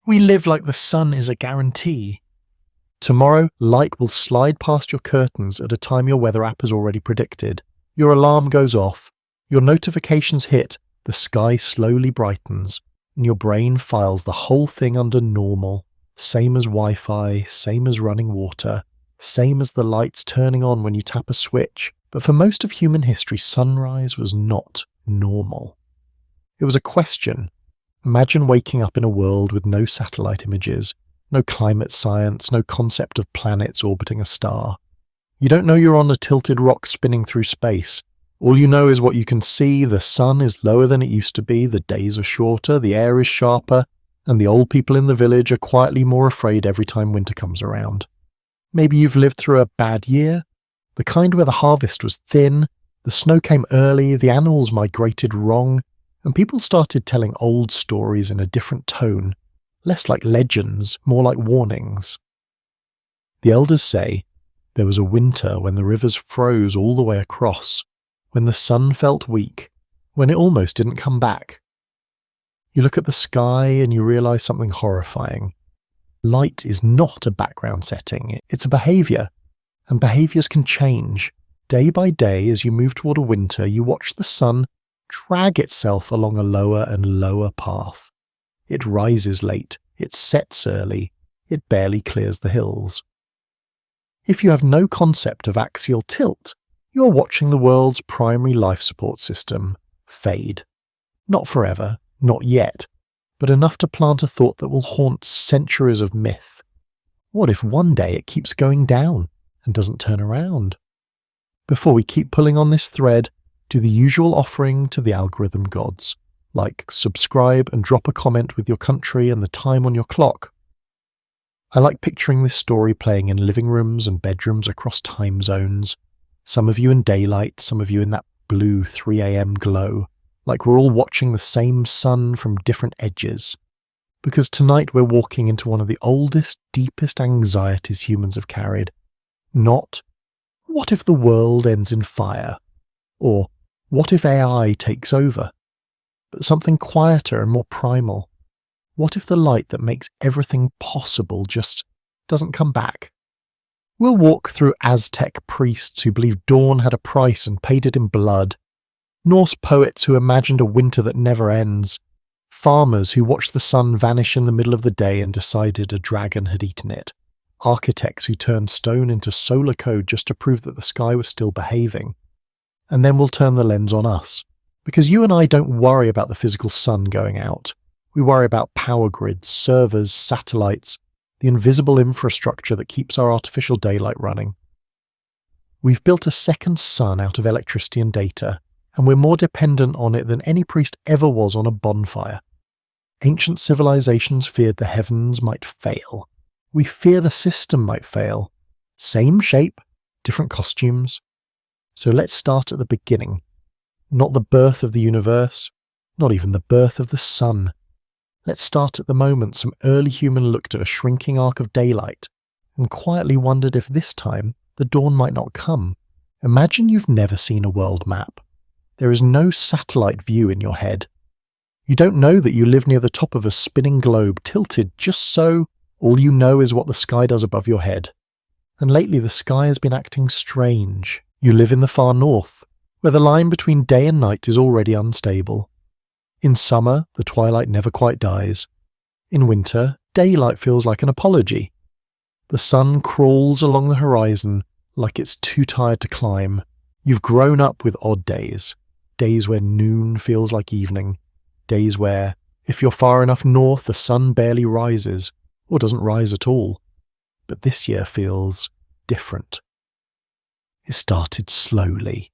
We live like the sun is a guarantee. Tomorrow, light will slide past your curtains at a time your weather app has already predicted. Your alarm goes off, your notifications hit, the sky slowly brightens, and your brain files the whole thing under normal. Same as Wi-Fi, same as running water, same as the lights turning on when you tap a switch. But for most of human history, sunrise was not normal. It was a question. Imagine waking up in a world with no satellite images, no climate science, no concept of planets orbiting a star. You don't know you're on a tilted rock spinning through space. All you know is what you can see. The sun is lower than it used to be, the days are shorter, the air is sharper, and the old people in the village are quietly more afraid every time winter comes around. Maybe you've lived through a bad year, the kind where the harvest was thin, the snow came early, the animals migrated wrong, and people started telling old stories in a different tone, less like legends, more like warnings. The elders say there was a winter when the rivers froze all the way across, when the sun felt weak, when it almost didn't come back. You look at the sky and you realize something horrifying. Light is not a background setting, it's a behavior, and behaviors can change. Day by day, as you move toward a winter, you watch the sun drag itself along a lower and lower path. It rises late, it sets early, it barely clears the hills. If you have no concept of axial tilt, you're watching the world's primary life support system fade. Not forever, not yet, but enough to plant a thought that will haunt centuries of myth. What if one day it keeps going down and doesn't turn around? Before we keep pulling on this thread, do the usual offering to the algorithm gods, like subscribe and drop a comment with your country and the time on your clock. I like picturing this story playing in living rooms and bedrooms across time zones, some of you in daylight, some of you in that blue 3 a.m. glow, like we're all watching the same sun from different edges. Because tonight we're walking into one of the oldest, deepest anxieties humans have carried. Not, what if the world ends in fire? Or, what if AI takes over? But something quieter and more primal. What if the light that makes everything possible just doesn't come back? We'll walk through Aztec priests who believed dawn had a price and paid it in blood, Norse poets who imagined a winter that never ends, farmers who watched the sun vanish in the middle of the day and decided a dragon had eaten it, architects who turned stone into solar code just to prove that the sky was still behaving. And then we'll turn the lens on us, because you and I don't worry about the physical sun going out. We worry about power grids, servers, satellites, the invisible infrastructure that keeps our artificial daylight running. We've built a second sun out of electricity and data, and we're more dependent on it than any priest ever was on a bonfire. Ancient civilizations feared the heavens might fail. We fear the system might fail. Same shape, different costumes. So let's start at the beginning. Not the birth of the universe, not even the birth of the sun. Let's start at the moment some early human looked at a shrinking arc of daylight and quietly wondered if this time the dawn might not come. Imagine you've never seen a world map. There is no satellite view in your head. You don't know that you live near the top of a spinning globe tilted just so. All you know is what the sky does above your head. And lately the sky has been acting strange. You live in the far north, where the line between day and night is already unstable. In summer, the twilight never quite dies. In winter, daylight feels like an apology. The sun crawls along the horizon like it's too tired to climb. You've grown up with odd days. Days where noon feels like evening. Days where, if you're far enough north, the sun barely rises, or doesn't rise at all. But this year feels different. It started slowly.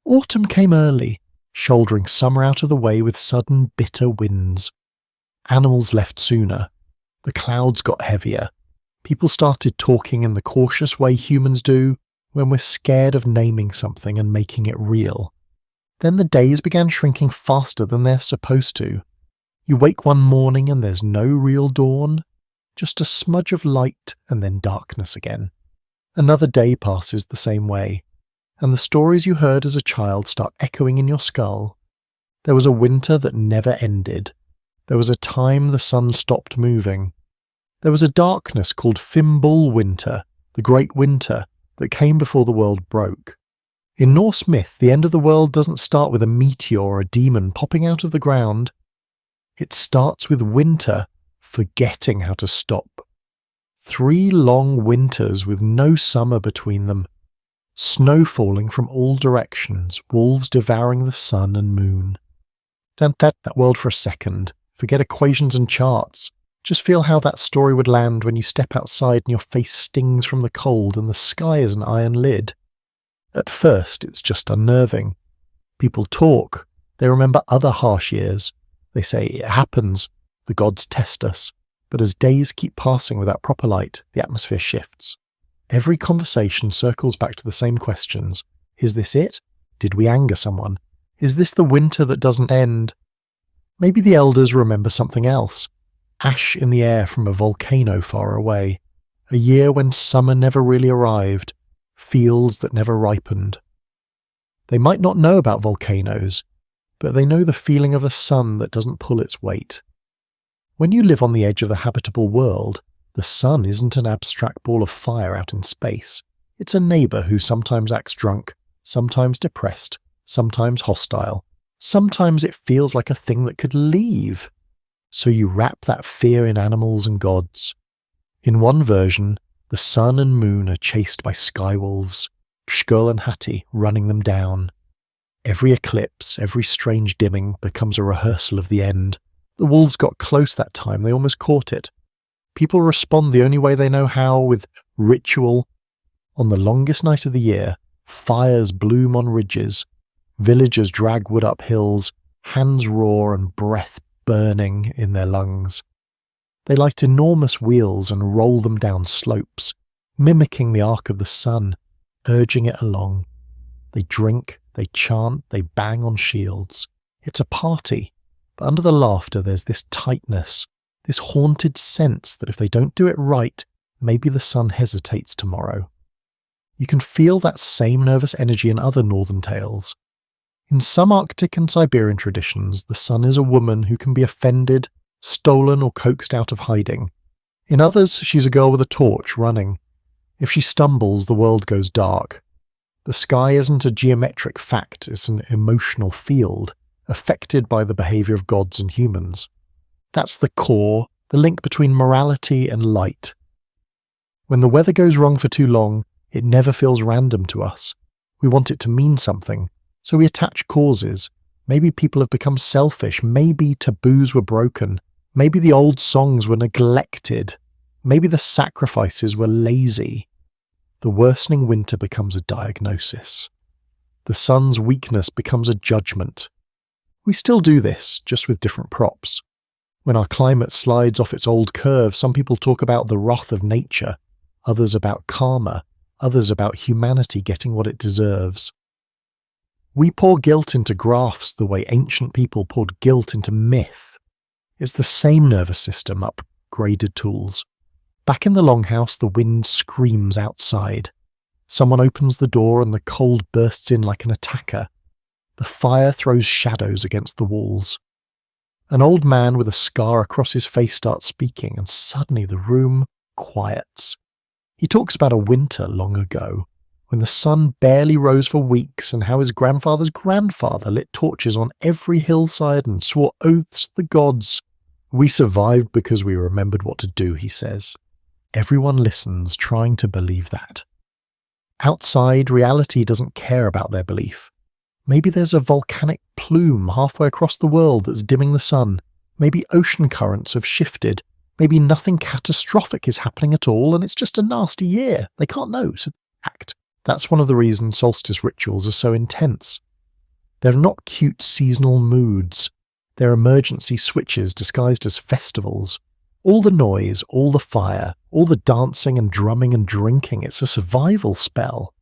Autumn came early, shouldering summer out of the way with sudden bitter winds. Animals left sooner. The clouds got heavier. People started talking in the cautious way humans do when we're scared of naming something and making it real. Then the days began shrinking faster than they're supposed to. You wake one morning and there's no real dawn, just a smudge of light and then darkness again. Another day passes the same way, and the stories you heard as a child start echoing in your skull. There was a winter that never ended. There was a time the sun stopped moving. There was a darkness called Fimbulwinter, the Great Winter, that came before the world broke. In Norse myth, the end of the world doesn't start with a meteor or a demon popping out of the ground. It starts with winter forgetting how to stop. 3 long winters with no summer between them. Snow falling from all directions, wolves devouring the sun and moon. Don't let that world for a second. Forget equations and charts. Just feel how that story would land when you step outside and your face stings from the cold and the sky is an iron lid. At first, it's just unnerving. People talk. They remember other harsh years. They say, it happens. The gods test us. But as days keep passing without proper light, the atmosphere shifts. Every conversation circles back to the same questions. Is this it? Did we anger someone? Is this the winter that doesn't end? Maybe the elders remember something else. Ash in the air from a volcano far away. A year when summer never really arrived. Fields that never ripened. They might not know about volcanoes, but they know the feeling of a sun that doesn't pull its weight. When you live on the edge of the habitable world, the sun isn't an abstract ball of fire out in space. It's a neighbour who sometimes acts drunk, sometimes depressed, sometimes hostile. Sometimes it feels like a thing that could leave. So you wrap that fear in animals and gods. In one version, the sun and moon are chased by skywolves, Skull and Hati running them down. Every eclipse, every strange dimming becomes a rehearsal of the end. The wolves got close that time, they almost caught it. People respond the only way they know how, with ritual. On the longest night of the year, fires bloom on ridges, villagers drag wood up hills, hands roar and breath burning in their lungs. They light enormous wheels and roll them down slopes, mimicking the arc of the sun, urging it along. They drink, they chant, they bang on shields. It's a party, but under the laughter there's this tightness, this haunted sense that if they don't do it right, maybe the sun hesitates tomorrow. You can feel that same nervous energy in other northern tales. In some Arctic and Siberian traditions, the sun is a woman who can be offended, stolen or coaxed out of hiding. In others, she's a girl with a torch running. If she stumbles, the world goes dark. The sky isn't a geometric fact, it's an emotional field, affected by the behaviour of gods and humans. That's the core, the link between morality and light. When the weather goes wrong for too long, it never feels random to us. We want it to mean something, so we attach causes. Maybe people have become selfish, maybe taboos were broken, maybe the old songs were neglected, maybe the sacrifices were lazy. The worsening winter becomes a diagnosis. The sun's weakness becomes a judgment. We still do this, just with different props. When our climate slides off its old curve, some people talk about the wrath of nature, others about karma, others about humanity getting what it deserves. We pour guilt into graphs the way ancient people poured guilt into myth. It's the same nervous system, upgraded tools. Back in the longhouse, the wind screams outside. Someone opens the door and the cold bursts in like an attacker. The fire throws shadows against the walls. An old man with a scar across his face starts speaking, and suddenly the room quiets. He talks about a winter long ago, when the sun barely rose for weeks and how his grandfather's grandfather lit torches on every hillside and swore oaths to the gods. We survived because we remembered what to do, he says. Everyone listens, trying to believe that. Outside, reality doesn't care about their belief. Maybe there's a volcanic plume halfway across the world that's dimming the sun. Maybe ocean currents have shifted. Maybe nothing catastrophic is happening at all and it's just a nasty year. They can't know, so act. That's one of the reasons solstice rituals are so intense. They're not cute seasonal moods. They're emergency switches disguised as festivals. All the noise, all the fire, all the dancing and drumming and drinking, it's a survival spell.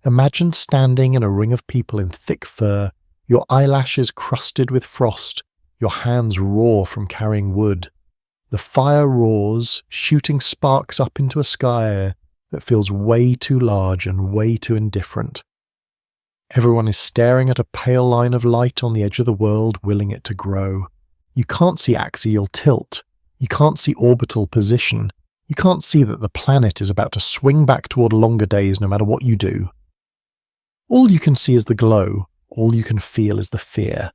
Imagine standing in a ring of people in thick fur, your eyelashes crusted with frost, your hands raw from carrying wood. The fire roars, shooting sparks up into a sky that feels way too large and way too indifferent. Everyone is staring at a pale line of light on the edge of the world, willing it to grow. You can't see axial tilt. You can't see orbital position. You can't see that the planet is about to swing back toward longer days no matter what you do. All you can see is the glow. All you can feel is the fear.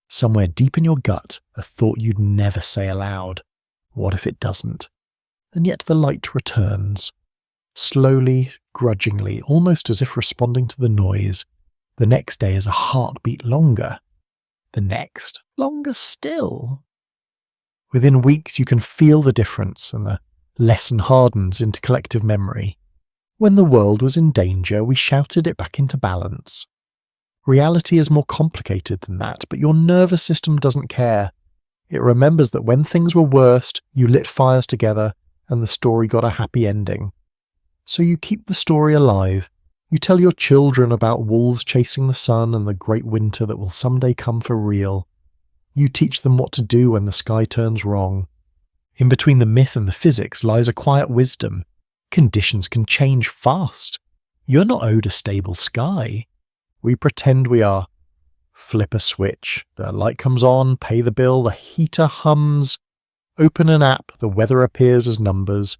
Somewhere deep in your gut, a thought you'd never say aloud. What if it doesn't? And yet the light returns. Slowly, grudgingly, almost as if responding to the noise. The next day is a heartbeat longer. The next, longer still. Within weeks you can feel the difference, and the lesson hardens into collective memory. When the world was in danger, we shouted it back into balance. Reality is more complicated than that, but your nervous system doesn't care. It remembers that when things were worst, you lit fires together, and the story got a happy ending. So you keep the story alive. You tell your children about wolves chasing the sun and the great winter that will someday come for real. You teach them what to do when the sky turns wrong. In between the myth and the physics lies a quiet wisdom. Conditions can change fast. You're not owed a stable sky. We pretend we are. Flip a switch, the light comes on, pay the bill, the heater hums. Open an app, the weather appears as numbers.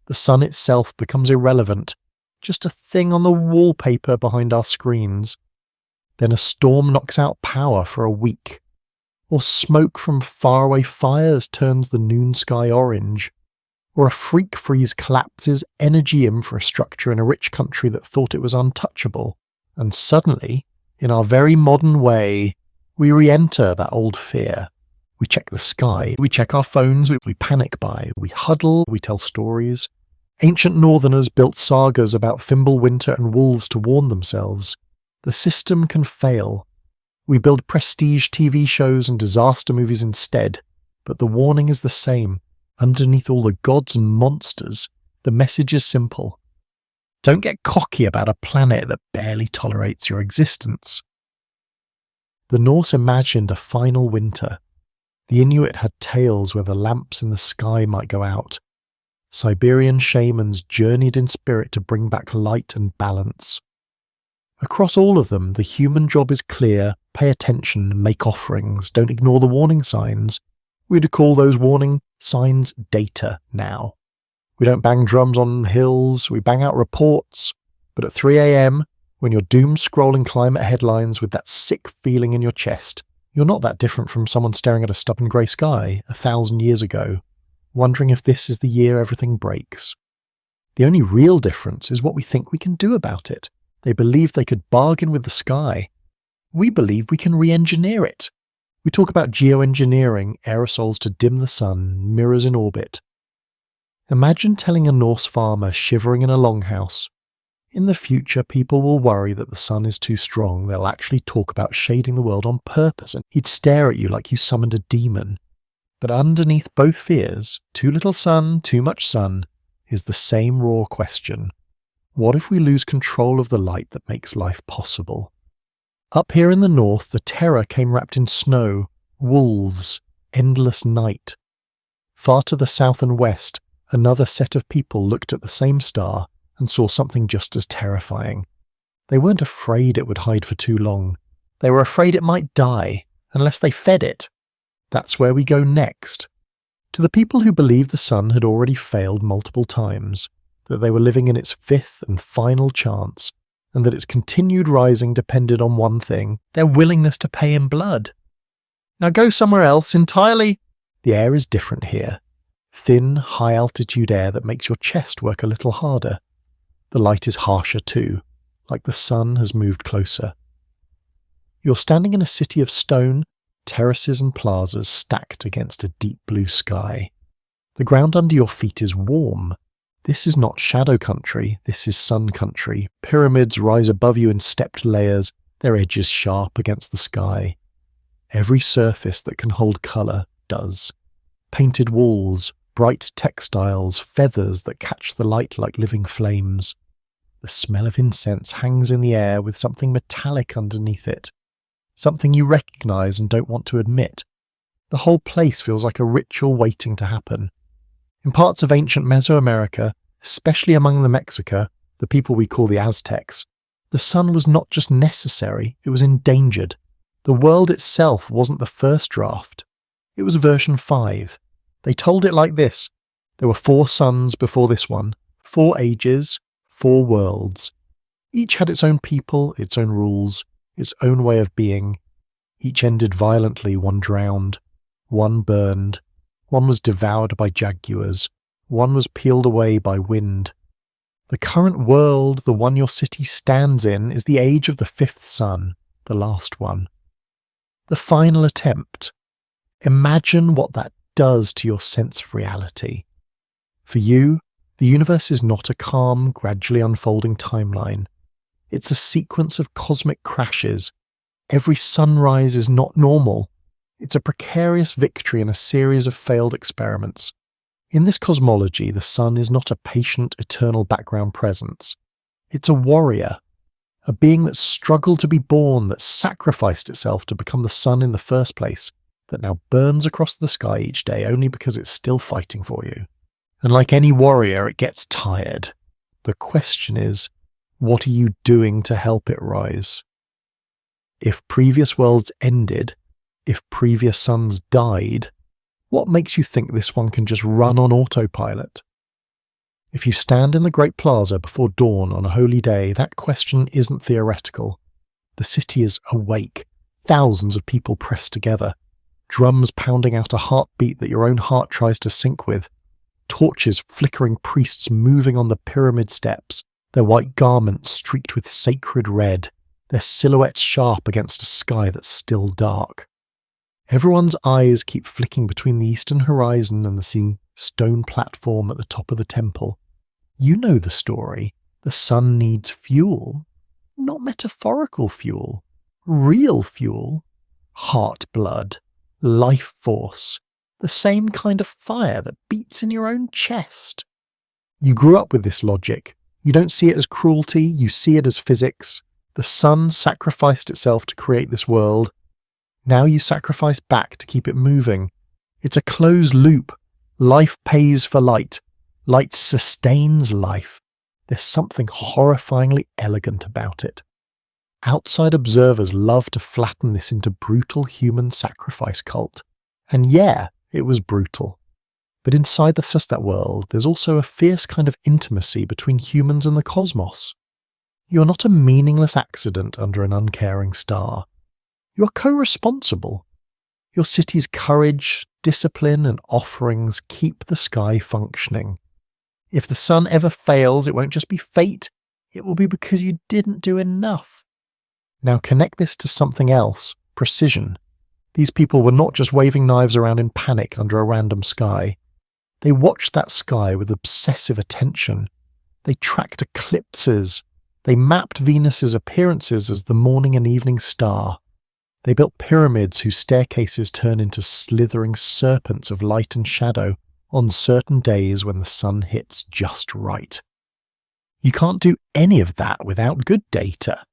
The sun itself becomes irrelevant. Just a thing on the wallpaper behind our screens. Then a storm knocks out power for a week. Or smoke from faraway fires turns the noon sky orange. Or a freak freeze collapses energy infrastructure in a rich country that thought it was untouchable. And suddenly, in our very modern way, we re-enter that old fear. We check the sky, we check our phones, we panic buy, we huddle, we tell stories. Ancient northerners built sagas about Fimbulwinter and wolves to warn themselves. The system can fail. We build prestige TV shows and disaster movies instead, but the warning is the same. Underneath all the gods and monsters, the message is simple. Don't get cocky about a planet that barely tolerates your existence. The Norse imagined a final winter. The Inuit had tales where the lamps in the sky might go out. Siberian shamans journeyed in spirit to bring back light and balance. Across all of them, the human job is clear: pay attention, make offerings, don't ignore the warning signs. We'd call those warning signs data now. We don't bang drums on hills, we bang out reports. But at 3 a.m, when you're doom scrolling climate headlines with that sick feeling in your chest, you're not that different from someone staring at a stubborn grey sky 1,000 years ago, wondering if this is the year everything breaks. The only real difference is what we think we can do about it. They believe they could bargain with the sky. We believe we can re-engineer it. We talk about geoengineering, aerosols to dim the sun, mirrors in orbit. Imagine telling a Norse farmer shivering in a longhouse, in the future people will worry that the sun is too strong. They'll actually talk about shading the world on purpose, and he'd stare at you like you summoned a demon. But underneath both fears, too little sun, too much sun, is the same raw question. What if we lose control of the light that makes life possible? Up here in the north, the terror came wrapped in snow, wolves, endless night. Far to the south and west, another set of people looked at the same star and saw something just as terrifying. They weren't afraid it would hide for too long. They were afraid it might die, unless they fed it. That's where we go next. To the people who believed the sun had already failed multiple times, that they were living in its fifth and final chance, and that its continued rising depended on one thing: their willingness to pay in blood. Now go somewhere else entirely. The air is different here. Thin, high-altitude air that makes your chest work a little harder. The light is harsher too, like the sun has moved closer. You're standing in a city of stone, terraces and plazas stacked against a deep blue sky. The ground under your feet is warm. This is not shadow country, this is sun country. Pyramids rise above you in stepped layers, their edges sharp against the sky. Every surface that can hold colour does. Painted walls, bright textiles, feathers that catch the light like living flames. The smell of incense hangs in the air with something metallic underneath it. Something you recognise and don't want to admit. The whole place feels like a ritual waiting to happen. In parts of ancient Mesoamerica, especially among the Mexica, the people we call the Aztecs, the sun was not just necessary, it was endangered. The world itself wasn't the first draft. It was version 5. They told it like this. There were 4 suns before this one, 4 ages, 4 worlds. Each had its own people, its own rules, its own way of being. Each ended violently, one drowned, one burned, one was devoured by jaguars, one was peeled away by wind. The current world, the one your city stands in, is the age of the 5th sun, the last one. The final attempt. Imagine what that does to your sense of reality. For you, the universe is not a calm, gradually unfolding timeline. It's a sequence of cosmic crashes. Every sunrise is not normal. It's a precarious victory in a series of failed experiments. In this cosmology, the sun is not a patient, eternal background presence. It's a warrior, a being that struggled to be born, that sacrificed itself to become the sun in the first place, that now burns across the sky each day only because it's still fighting for you. And like any warrior, it gets tired. The question is, what are you doing to help it rise? If previous worlds ended, if previous suns died, what makes you think this one can just run on autopilot? If you stand in the Great Plaza before dawn on a holy day, that question isn't theoretical. The city is awake, thousands of people pressed together, drums pounding out a heartbeat that your own heart tries to sync with, torches flickering, priests moving on the pyramid steps, their white garments streaked with sacred red, their silhouettes sharp against a sky that's still dark. Everyone's eyes keep flicking between the eastern horizon and the seen stone platform at the top of the temple. You know the story. The sun needs fuel. Not metaphorical fuel. Real fuel. Heart blood. Life force. The same kind of fire that beats in your own chest. You grew up with this logic. You don't see it as cruelty, you see it as physics. The sun sacrificed itself to create this world. Now you sacrifice back to keep it moving. It's a closed loop. Life pays for light. Light sustains life. There's something horrifyingly elegant about it. Outside observers love to flatten this into brutal human sacrifice cult. And yeah, it was brutal. But inside just that world, there's also a fierce kind of intimacy between humans and the cosmos. You're not a meaningless accident under an uncaring star. You are co-responsible. Your city's courage, discipline, and offerings keep the sky functioning. If the sun ever fails, it won't just be fate, it will be because you didn't do enough. Now connect this to something else, precision. These people were not just waving knives around in panic under a random sky. They watched that sky with obsessive attention. They tracked eclipses. They mapped Venus's appearances as the morning and evening star. They built pyramids whose staircases turn into slithering serpents of light and shadow on certain days when the sun hits just right. You can't do any of that without good data.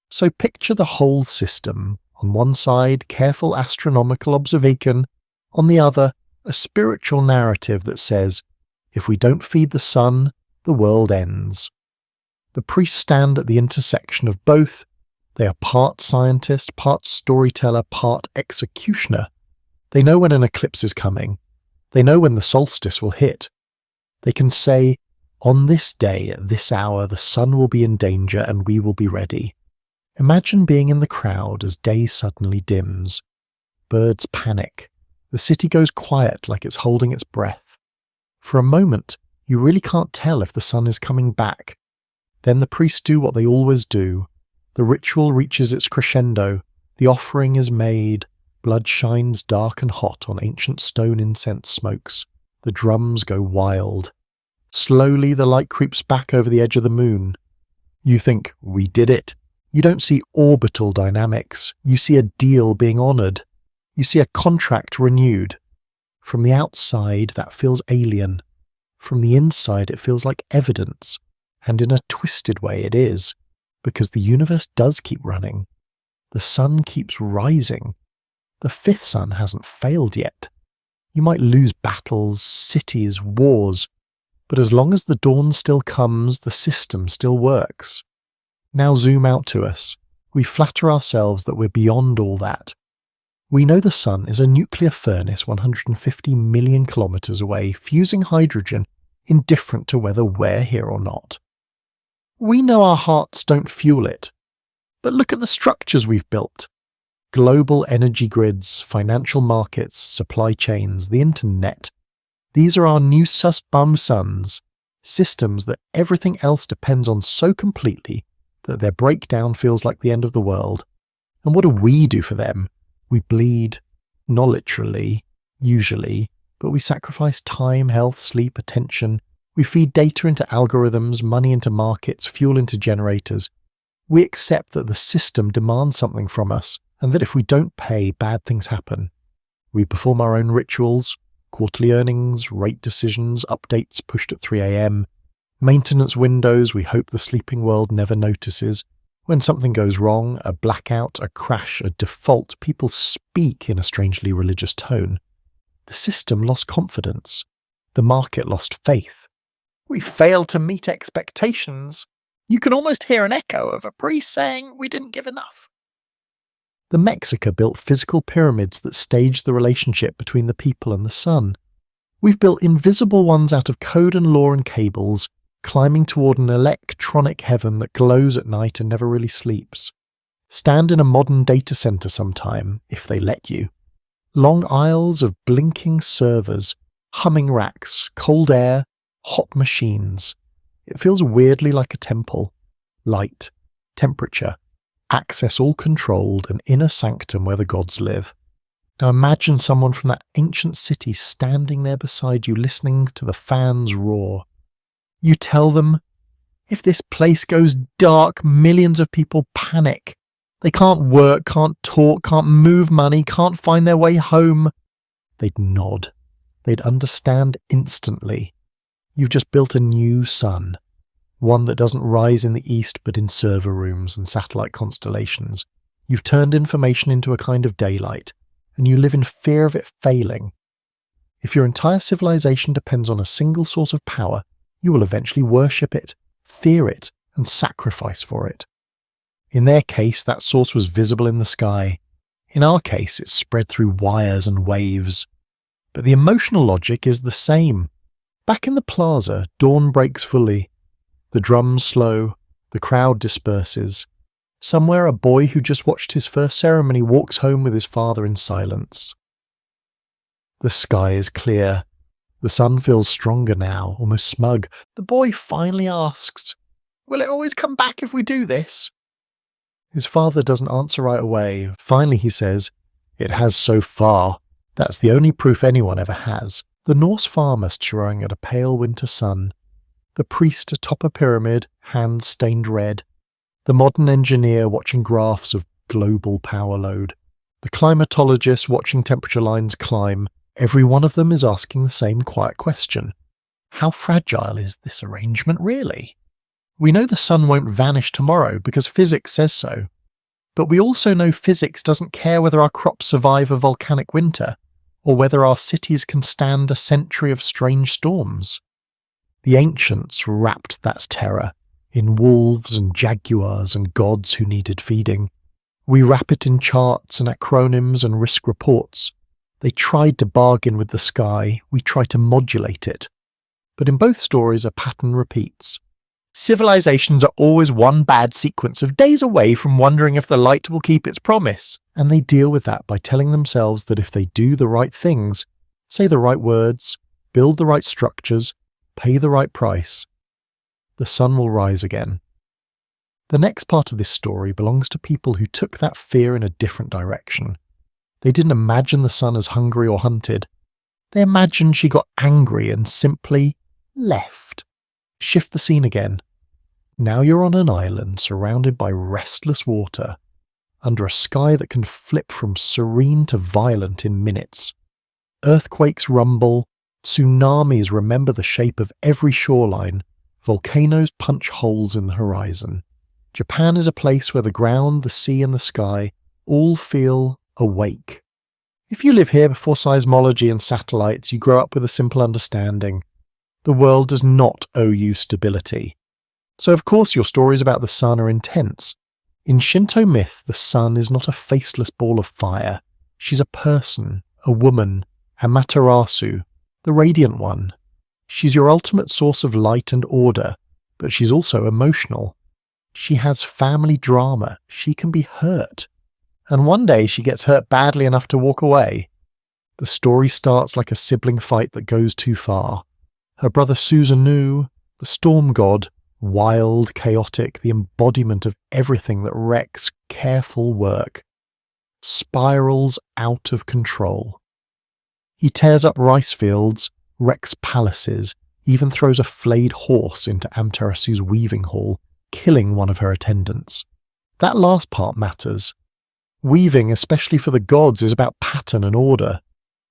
So picture the whole system. On one side, careful astronomical observation. On the other, a spiritual narrative that says, if we don't feed the sun, the world ends. The priests stand at the intersection of both. They are part scientist, part storyteller, part executioner. They know when an eclipse is coming. They know when the solstice will hit. They can say, on this day, at this hour, the sun will be in danger and we will be ready. Imagine being in the crowd as day suddenly dims. Birds panic. The city goes quiet like it's holding its breath. For a moment, you really can't tell if the sun is coming back. Then the priests do what they always do. The ritual reaches its crescendo. The offering is made. Blood shines dark and hot on ancient stone incense smokes. The drums go wild. Slowly the light creeps back over the edge of the moon. You think, we did it. You don't see orbital dynamics. You see a deal being honoured. You see a contract renewed. From the outside, that feels alien. From the inside, it feels like evidence. And in a twisted way it is. Because the universe does keep running. The sun keeps rising. The 5th sun hasn't failed yet. You might lose battles, cities, wars, but as long as the dawn still comes, the system still works. Now zoom out to us. We flatter ourselves that we're beyond all that. We know the sun is a nuclear furnace 150 million kilometers away, fusing hydrogen, indifferent to whether we're here or not. We know our hearts don't fuel it, but look at the structures we've built. Global energy grids, financial markets, supply chains, the internet. These are our new bum suns, systems that everything else depends on so completely that their breakdown feels like the end of the world. And what do we do for them? We bleed, not literally, usually, but we sacrifice time, health, sleep, attention. We feed data into algorithms, money into markets, fuel into generators. We accept that the system demands something from us, and that if we don't pay, bad things happen. We perform our own rituals, quarterly earnings, rate decisions, updates pushed at 3 a.m, maintenance windows we hope the sleeping world never notices. When something goes wrong, a blackout, a crash, a default, people speak in a strangely religious tone. The system lost confidence. The market lost faith. We failed to meet expectations. You can almost hear an echo of a priest saying we didn't give enough. The Mexica built physical pyramids that staged the relationship between the people and the sun. We've built invisible ones out of code and law and cables, climbing toward an electronic heaven that glows at night and never really sleeps. Stand in a modern data center sometime, if they let you. Long aisles of blinking servers, humming racks, cold air, hot machines. It feels weirdly like a temple. Light, temperature, access all controlled, an inner sanctum where the gods live. Now imagine someone from that ancient city standing there beside you, listening to the fans roar. You tell them, if this place goes dark, millions of people panic. They can't work, can't talk, can't move money, can't find their way home. They'd nod. They'd understand instantly. You've just built a new sun. One that doesn't rise in the east but in server rooms and satellite constellations. You've turned information into a kind of daylight, and you live in fear of it failing. If your entire civilization depends on a single source of power, you will eventually worship it, fear it, and sacrifice for it. In their case, that source was visible in the sky. In our case, it's spread through wires and waves. But the emotional logic is the same. Back in the plaza, dawn breaks fully. The drums slow, the crowd disperses. Somewhere a boy who just watched his first ceremony walks home with his father in silence. The sky is clear. The sun feels stronger now, almost smug. The boy finally asks, "Will it always come back if we do this?" His father doesn't answer right away. Finally he says, "It has so far. That's the only proof anyone ever has." The Norse farmer staring at a pale winter sun. The priest atop a pyramid, hands stained red. The modern engineer watching graphs of global power load. The climatologist watching temperature lines climb. Every one of them is asking the same quiet question. How fragile is this arrangement really? We know the sun won't vanish tomorrow because physics says so. But we also know physics doesn't care whether our crops survive a volcanic winter, or whether our cities can stand a century of strange storms. The ancients wrapped that terror in wolves and jaguars and gods who needed feeding. We wrap it in charts and acronyms and risk reports. They tried to bargain with the sky, we try to modulate it. But in both stories a pattern repeats. Civilizations are always one bad sequence of days away from wondering if the light will keep its promise, and they deal with that by telling themselves that if they do the right things, say the right words, build the right structures, pay the right price, the sun will rise again. The next part of this story belongs to people who took that fear in a different direction. They didn't imagine the sun as hungry or hunted. They imagined she got angry and simply left. Shift the scene again. Now you're on an island surrounded by restless water, under a sky that can flip from serene to violent in minutes. Earthquakes rumble, tsunamis remember the shape of every shoreline, volcanoes punch holes in the horizon. Japan is a place where the ground, the sea and the sky all feel awake. If you live here before seismology and satellites, you grow up with a simple understanding. The world does not owe you stability. So of course your stories about the sun are intense. In Shinto myth, the sun is not a faceless ball of fire. She's a person, a woman, Amaterasu, the radiant one. She's your ultimate source of light and order, but she's also emotional. She has family drama. She can be hurt. And one day she gets hurt badly enough to walk away. The story starts like a sibling fight that goes too far. Her brother Susanoo, the storm god, wild, chaotic, the embodiment of everything that wrecks careful work, spirals out of control. He tears up rice fields, wrecks palaces, even throws a flayed horse into Amaterasu's weaving hall, killing one of her attendants. That last part matters. Weaving, especially for the gods, is about pattern and order.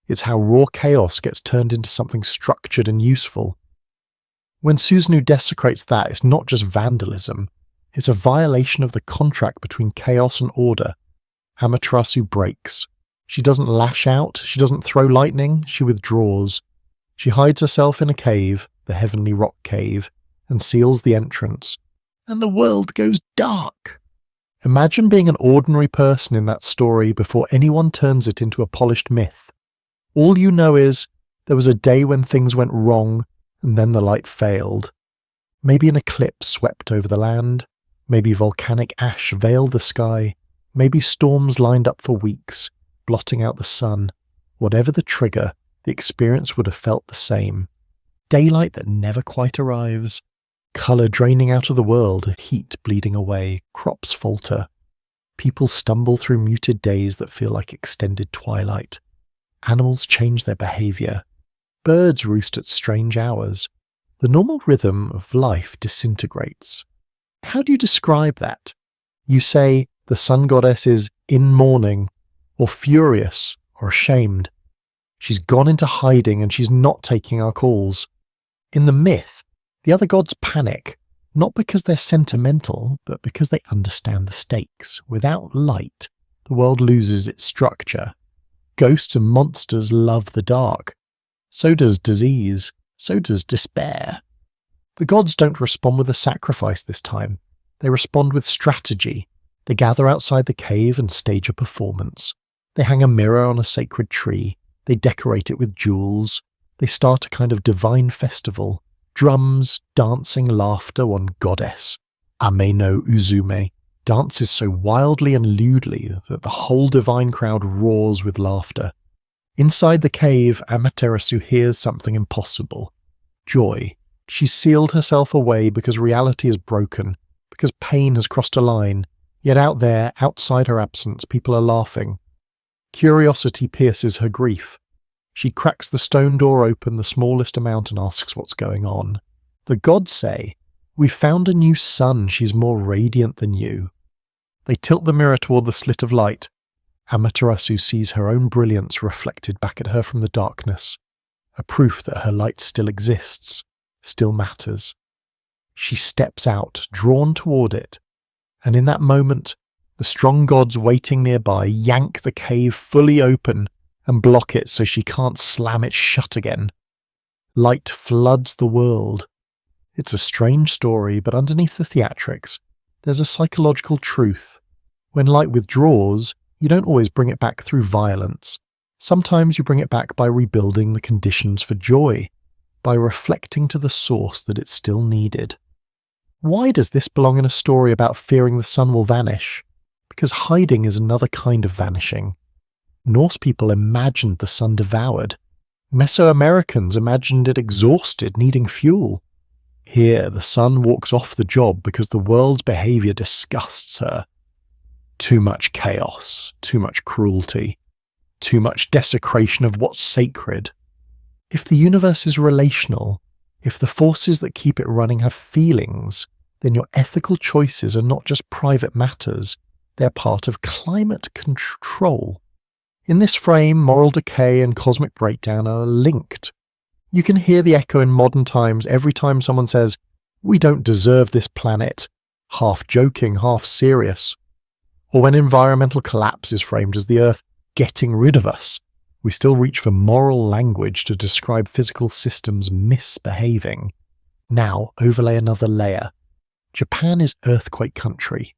It's how raw chaos gets turned into something structured and useful. When Susanoo desecrates that, it's not just vandalism. It's a violation of the contract between chaos and order. Amaterasu breaks. She doesn't lash out, she doesn't throw lightning, she withdraws. She hides herself in a cave, the heavenly rock cave, and seals the entrance. And the world goes dark. Imagine being an ordinary person in that story before anyone turns it into a polished myth. All you know is, there was a day when things went wrong, and then the light failed. Maybe an eclipse swept over the land, maybe volcanic ash veiled the sky, maybe storms lined up for weeks, blotting out the sun. Whatever the trigger, the experience would have felt the same. Daylight that never quite arrives, colour draining out of the world, heat bleeding away, crops falter. People stumble through muted days that feel like extended twilight. Animals change their behaviour. Birds roost at strange hours. The normal rhythm of life disintegrates. How do you describe that? You say the sun goddess is in mourning, or furious, or ashamed. She's gone into hiding and she's not taking our calls. In the myth, the other gods panic, not because they're sentimental, but because they understand the stakes. Without light, the world loses its structure. Ghosts and monsters love the dark. So does disease. So does despair. The gods don't respond with a sacrifice this time. They respond with strategy. They gather outside the cave and stage a performance. They hang a mirror on a sacred tree. They decorate it with jewels. They start a kind of divine festival. Drums, dancing, laughter, one goddess, Ame no Uzume, dances so wildly and lewdly that the whole divine crowd roars with laughter. Inside the cave, Amaterasu hears something impossible. Joy. She's sealed herself away because reality is broken, because pain has crossed a line, yet out there, outside her absence, people are laughing. Curiosity pierces her grief. She cracks the stone door open the smallest amount and asks what's going on. The gods say, "We've found a new sun, she's more radiant than you." They tilt the mirror toward the slit of light. Amaterasu sees her own brilliance reflected back at her from the darkness, a proof that her light still exists, still matters. She steps out, drawn toward it, and in that moment, the strong gods waiting nearby yank the cave fully open and block it so she can't slam it shut again. Light floods the world. It's a strange story, but underneath the theatrics, there's a psychological truth. When light withdraws, you don't always bring it back through violence. Sometimes you bring it back by rebuilding the conditions for joy, by reflecting to the source that it's still needed. Why does this belong in a story about fearing the sun will vanish? Because hiding is another kind of vanishing. Norse people imagined the sun devoured. Mesoamericans imagined it exhausted, needing fuel. Here, the sun walks off the job because the world's behaviour disgusts her. Too much chaos, too much cruelty, too much desecration of what's sacred. If the universe is relational, if the forces that keep it running have feelings, then your ethical choices are not just private matters, they're part of climate control. In this frame, moral decay and cosmic breakdown are linked. You can hear the echo in modern times every time someone says, "We don't deserve this planet," half joking, half serious. Or when environmental collapse is framed as the Earth getting rid of us, we still reach for moral language to describe physical systems misbehaving. Now overlay another layer. Japan is earthquake country.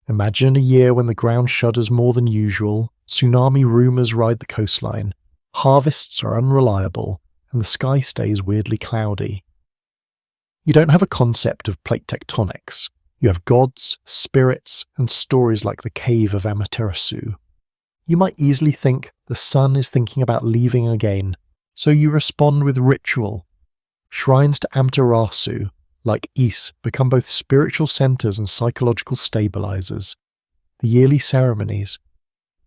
Imagine a year when the ground shudders more than usual, tsunami rumours ride the coastline, harvests are unreliable, and the sky stays weirdly cloudy. You don't have a concept of plate tectonics. You have gods, spirits, and stories like the cave of Amaterasu. You might easily think the sun is thinking about leaving again, so you respond with ritual. Shrines to Amaterasu, like Ys, become both spiritual centres and psychological stabilisers. The yearly ceremonies,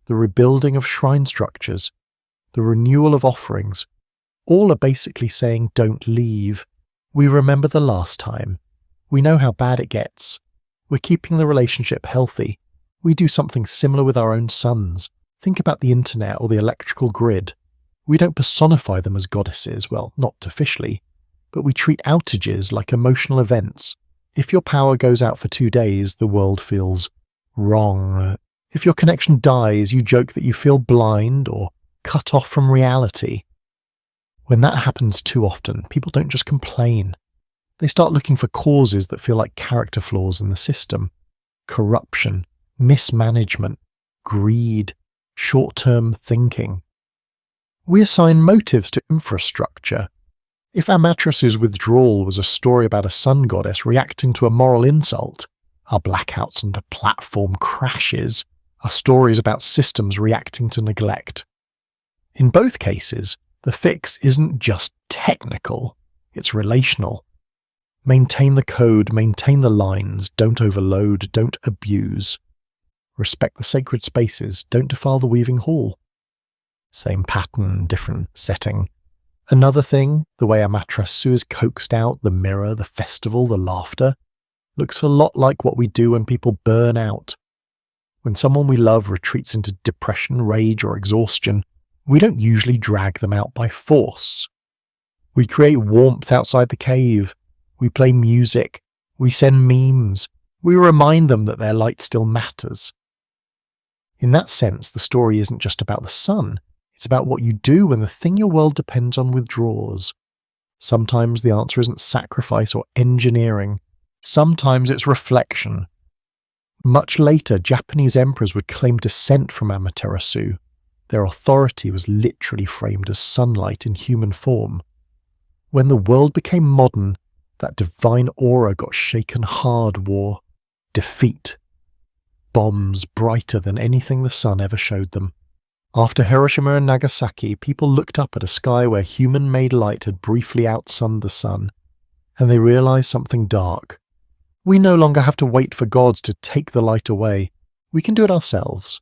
the rebuilding of shrine structures, the renewal of offerings, all are basically saying don't leave. We remember the last time. We know how bad it gets. We're keeping the relationship healthy. We do something similar with our own suns. Think about the internet or the electrical grid. We don't personify them as goddesses, well, not officially, but we treat outages like emotional events. If your power goes out for 2 days, the world feels wrong. If your connection dies, you joke that you feel blind or cut off from reality. When that happens too often, people don't just complain. They start looking for causes that feel like character flaws in the system. Corruption, mismanagement, greed, short-term thinking. We assign motives to infrastructure. If Amaterasu's withdrawal was a story about a sun goddess reacting to a moral insult, our blackouts and platform crashes are stories about systems reacting to neglect. In both cases, the fix isn't just technical, it's relational. Maintain the code, maintain the lines, don't overload, don't abuse. Respect the sacred spaces, don't defile the weaving hall. Same pattern, different setting. Another thing, the way Amaterasu is coaxed out, the mirror, the festival, the laughter, looks a lot like what we do when people burn out. When someone we love retreats into depression, rage, or exhaustion, we don't usually drag them out by force. We create warmth outside the cave. We play music. We send memes. We remind them that their light still matters. In that sense, the story isn't just about the sun. It's about what you do when the thing your world depends on withdraws. Sometimes the answer isn't sacrifice or engineering. Sometimes it's reflection. Much later, Japanese emperors would claim descent from Amaterasu. Their authority was literally framed as sunlight in human form. When the world became modern, that divine aura got shaken hard. War, defeat, bombs brighter than anything the sun ever showed them. After Hiroshima and Nagasaki, people looked up at a sky where human-made light had briefly outsunned the sun, and they realized something dark. We no longer have to wait for gods to take the light away. We can do it ourselves.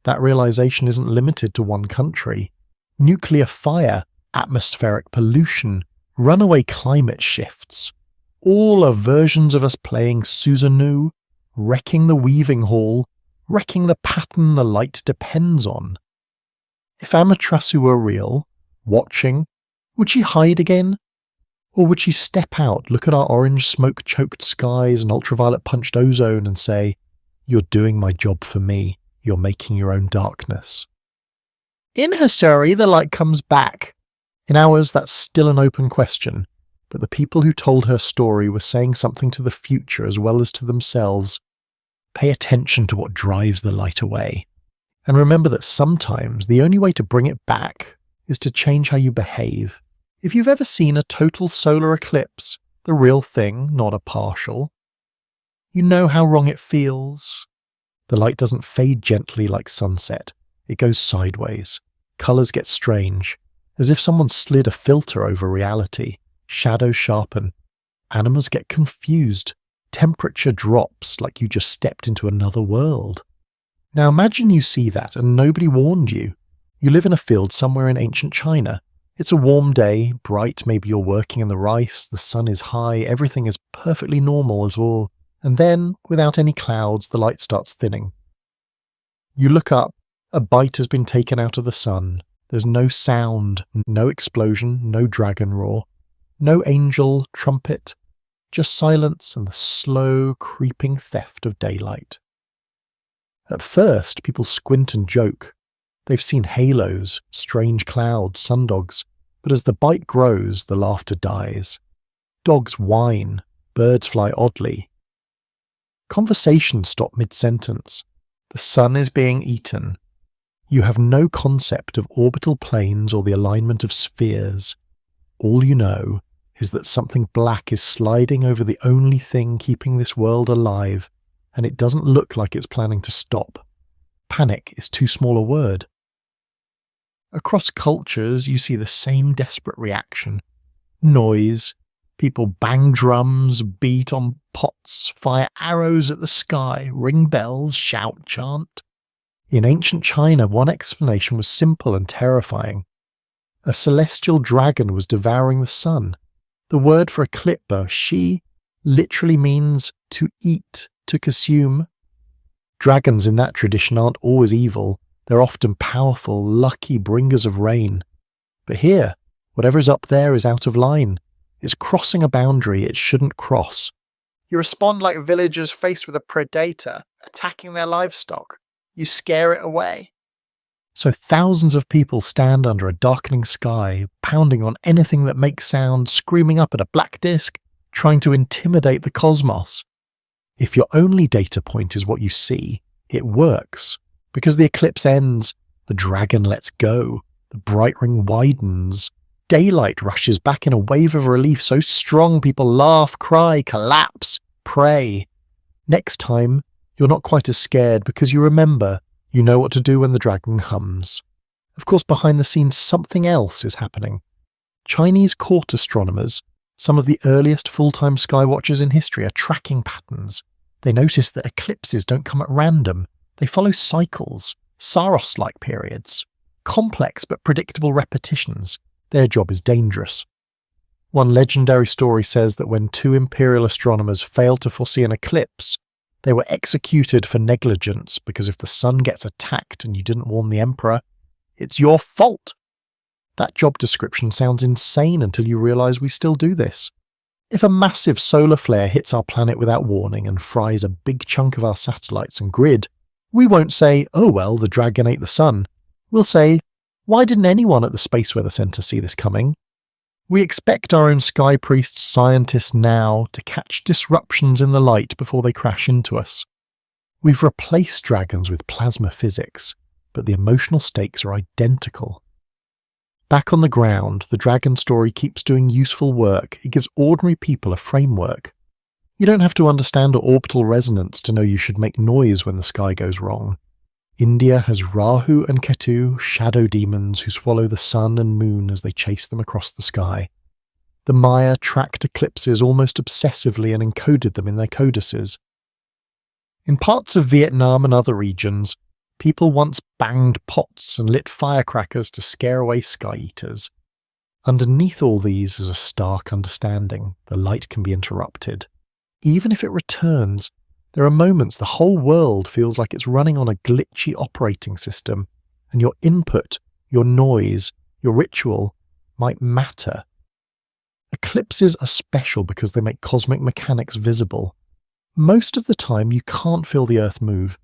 That realization isn't limited to one country. Nuclear fire, atmospheric pollution, runaway climate shifts, all are versions of us playing Susanoo, wrecking the weaving hall, wrecking the pattern the light depends on. If Amaterasu were real, watching, would she hide again? Or would she step out, look at our orange smoke-choked skies and ultraviolet-punched ozone and say, "You're doing my job for me, you're making your own darkness"? In her story, the light comes back. In ours, that's still an open question, but the people who told her story were saying something to the future as well as to themselves. Pay attention to what drives the light away. And remember that sometimes the only way to bring it back is to change how you behave. If you've ever seen a total solar eclipse, the real thing, not a partial, you know how wrong it feels. The light doesn't fade gently like sunset. It goes sideways. Colours get strange, as if someone slid a filter over reality. Shadows sharpen. Animals get confused. Temperature drops like you just stepped into another world. Now imagine you see that and nobody warned you. You live in a field somewhere in ancient China. It's a warm day, bright, maybe you're working in the rice, the sun is high, everything is perfectly normal as all. And then, without any clouds, the light starts thinning. You look up, a bite has been taken out of the sun. There's no sound, no explosion, no dragon roar, no angel, trumpet, just silence and the slow, creeping theft of daylight. At first, people squint and joke. They've seen halos, strange clouds, sundogs, but as the bite grows, the laughter dies. Dogs whine, birds fly oddly. Conversations stop mid-sentence. The sun is being eaten. You have no concept of orbital planes or the alignment of spheres. All you know is that something black is sliding over the only thing keeping this world alive, and it doesn't look like it's planning to stop. Panic is too small a word. Across cultures, you see the same desperate reaction. Noise. People bang drums, beat on pots, fire arrows at the sky, ring bells, shout, chant. In ancient China, one explanation was simple and terrifying. A celestial dragon was devouring the sun. The word for eclipse, shi, literally means to eat, to consume. Dragons in that tradition aren't always evil. They're often powerful, lucky bringers of rain. But here, whatever is up there is out of line. It's crossing a boundary it shouldn't cross. You respond like villagers faced with a predator, attacking their livestock. You scare it away. So thousands of people stand under a darkening sky, pounding on anything that makes sound, screaming up at a black disk, trying to intimidate the cosmos. If your only data point is what you see, it works. Because the eclipse ends, the dragon lets go, the bright ring widens, daylight rushes back in a wave of relief so strong people laugh, cry, collapse, pray. Next time, you're not quite as scared because you remember, you know what to do when the dragon hums. Of course, behind the scenes, something else is happening. Chinese court astronomers, some of the earliest full-time sky watchers in history, are tracking patterns. They notice that eclipses don't come at random. They follow cycles, Saros-like periods, complex but predictable repetitions. Their job is dangerous. One legendary story says that when two imperial astronomers failed to foresee an eclipse, they were executed for negligence because if the sun gets attacked and you didn't warn the emperor, it's your fault. That job description sounds insane until you realise we still do this. If a massive solar flare hits our planet without warning and fries a big chunk of our satellites and grid, we won't say, oh well, the dragon ate the sun. We'll say, why didn't anyone at the Space Weather Centre see this coming? We expect our own sky priest scientists now to catch disruptions in the light before they crash into us. We've replaced dragons with plasma physics, but the emotional stakes are identical. Back on the ground, the dragon story keeps doing useful work. It gives ordinary people a framework. You don't have to understand orbital resonance to know you should make noise when the sky goes wrong. India has Rahu and Ketu, shadow demons who swallow the sun and moon as they chase them across the sky. The Maya tracked eclipses almost obsessively and encoded them in their codices. In parts of Vietnam and other regions, people once banged pots and lit firecrackers to scare away sky-eaters. Underneath all these is a stark understanding. The light can be interrupted. Even if it returns, there are moments the whole world feels like it's running on a glitchy operating system, and your input, your noise, your ritual might matter. Eclipses are special because they make cosmic mechanics visible. Most of the time you can't feel the Earth move.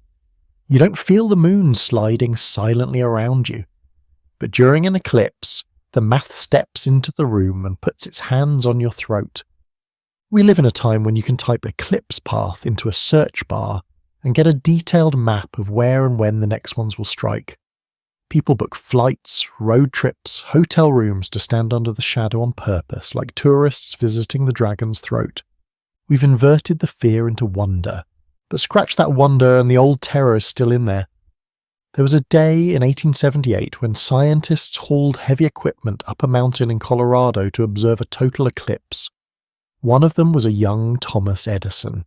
You don't feel the moon sliding silently around you. But during an eclipse, the math steps into the room and puts its hands on your throat. We live in a time when you can type eclipse path into a search bar and get a detailed map of where and when the next ones will strike. People book flights, road trips, hotel rooms to stand under the shadow on purpose, like tourists visiting the dragon's throat. We've inverted the fear into wonder, but scratch that wonder and the old terror is still in there. There was a day in 1878 when scientists hauled heavy equipment up a mountain in Colorado to observe a total eclipse. One of them was a young Thomas Edison.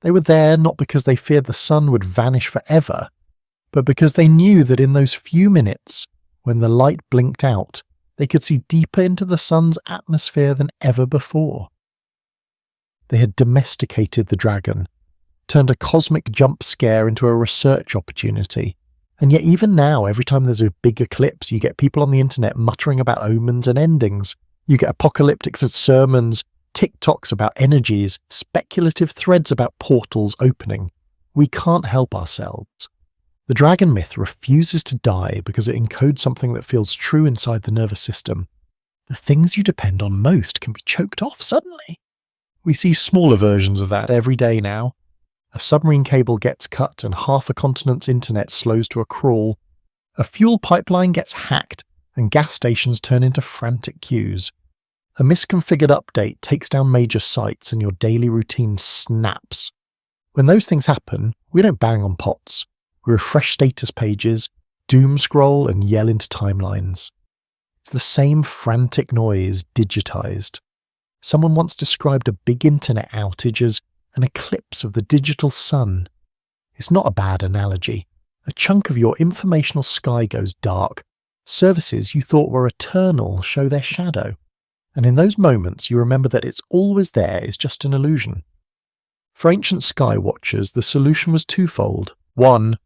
They were there not because they feared the sun would vanish forever, but because they knew that in those few minutes, when the light blinked out, they could see deeper into the sun's atmosphere than ever before. They had domesticated the dragon, turned a cosmic jump scare into a research opportunity, and yet even now, every time there's a big eclipse, you get people on the internet muttering about omens and endings. You get apocalyptic sermons, TikToks about energies, speculative threads about portals opening. We can't help ourselves. The dragon myth refuses to die because it encodes something that feels true inside the nervous system. The things you depend on most can be choked off suddenly. We see smaller versions of that every day now. A submarine cable gets cut and half a continent's internet slows to a crawl. A fuel pipeline gets hacked and gas stations turn into frantic queues. A misconfigured update takes down major sites and your daily routine snaps. When those things happen, we don't bang on pots. We refresh status pages, doom scroll and yell into timelines. It's the same frantic noise digitized. Someone once described a big internet outage as an eclipse of the digital sun. It's not a bad analogy. A chunk of your informational sky goes dark. Services you thought were eternal show their shadow. And in those moments you remember that it's always there is just an illusion. For ancient sky watchers, the solution was twofold. 1.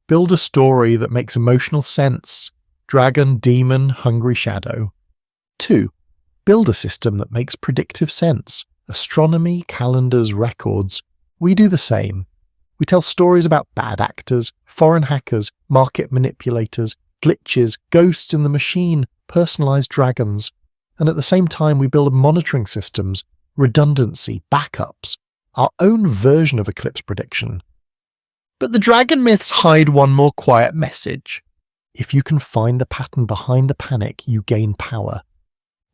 Build a story that makes emotional sense. Dragon, demon, hungry shadow. 2. Build a system that makes predictive sense. Astronomy, calendars, records. We do the same. We tell stories about bad actors, foreign hackers, market manipulators, glitches, ghosts in the machine, personalized dragons. And at the same time we build monitoring systems, redundancy, backups, our own version of eclipse prediction. But the dragon myths hide one more quiet message. If you can find the pattern behind the panic, you gain power.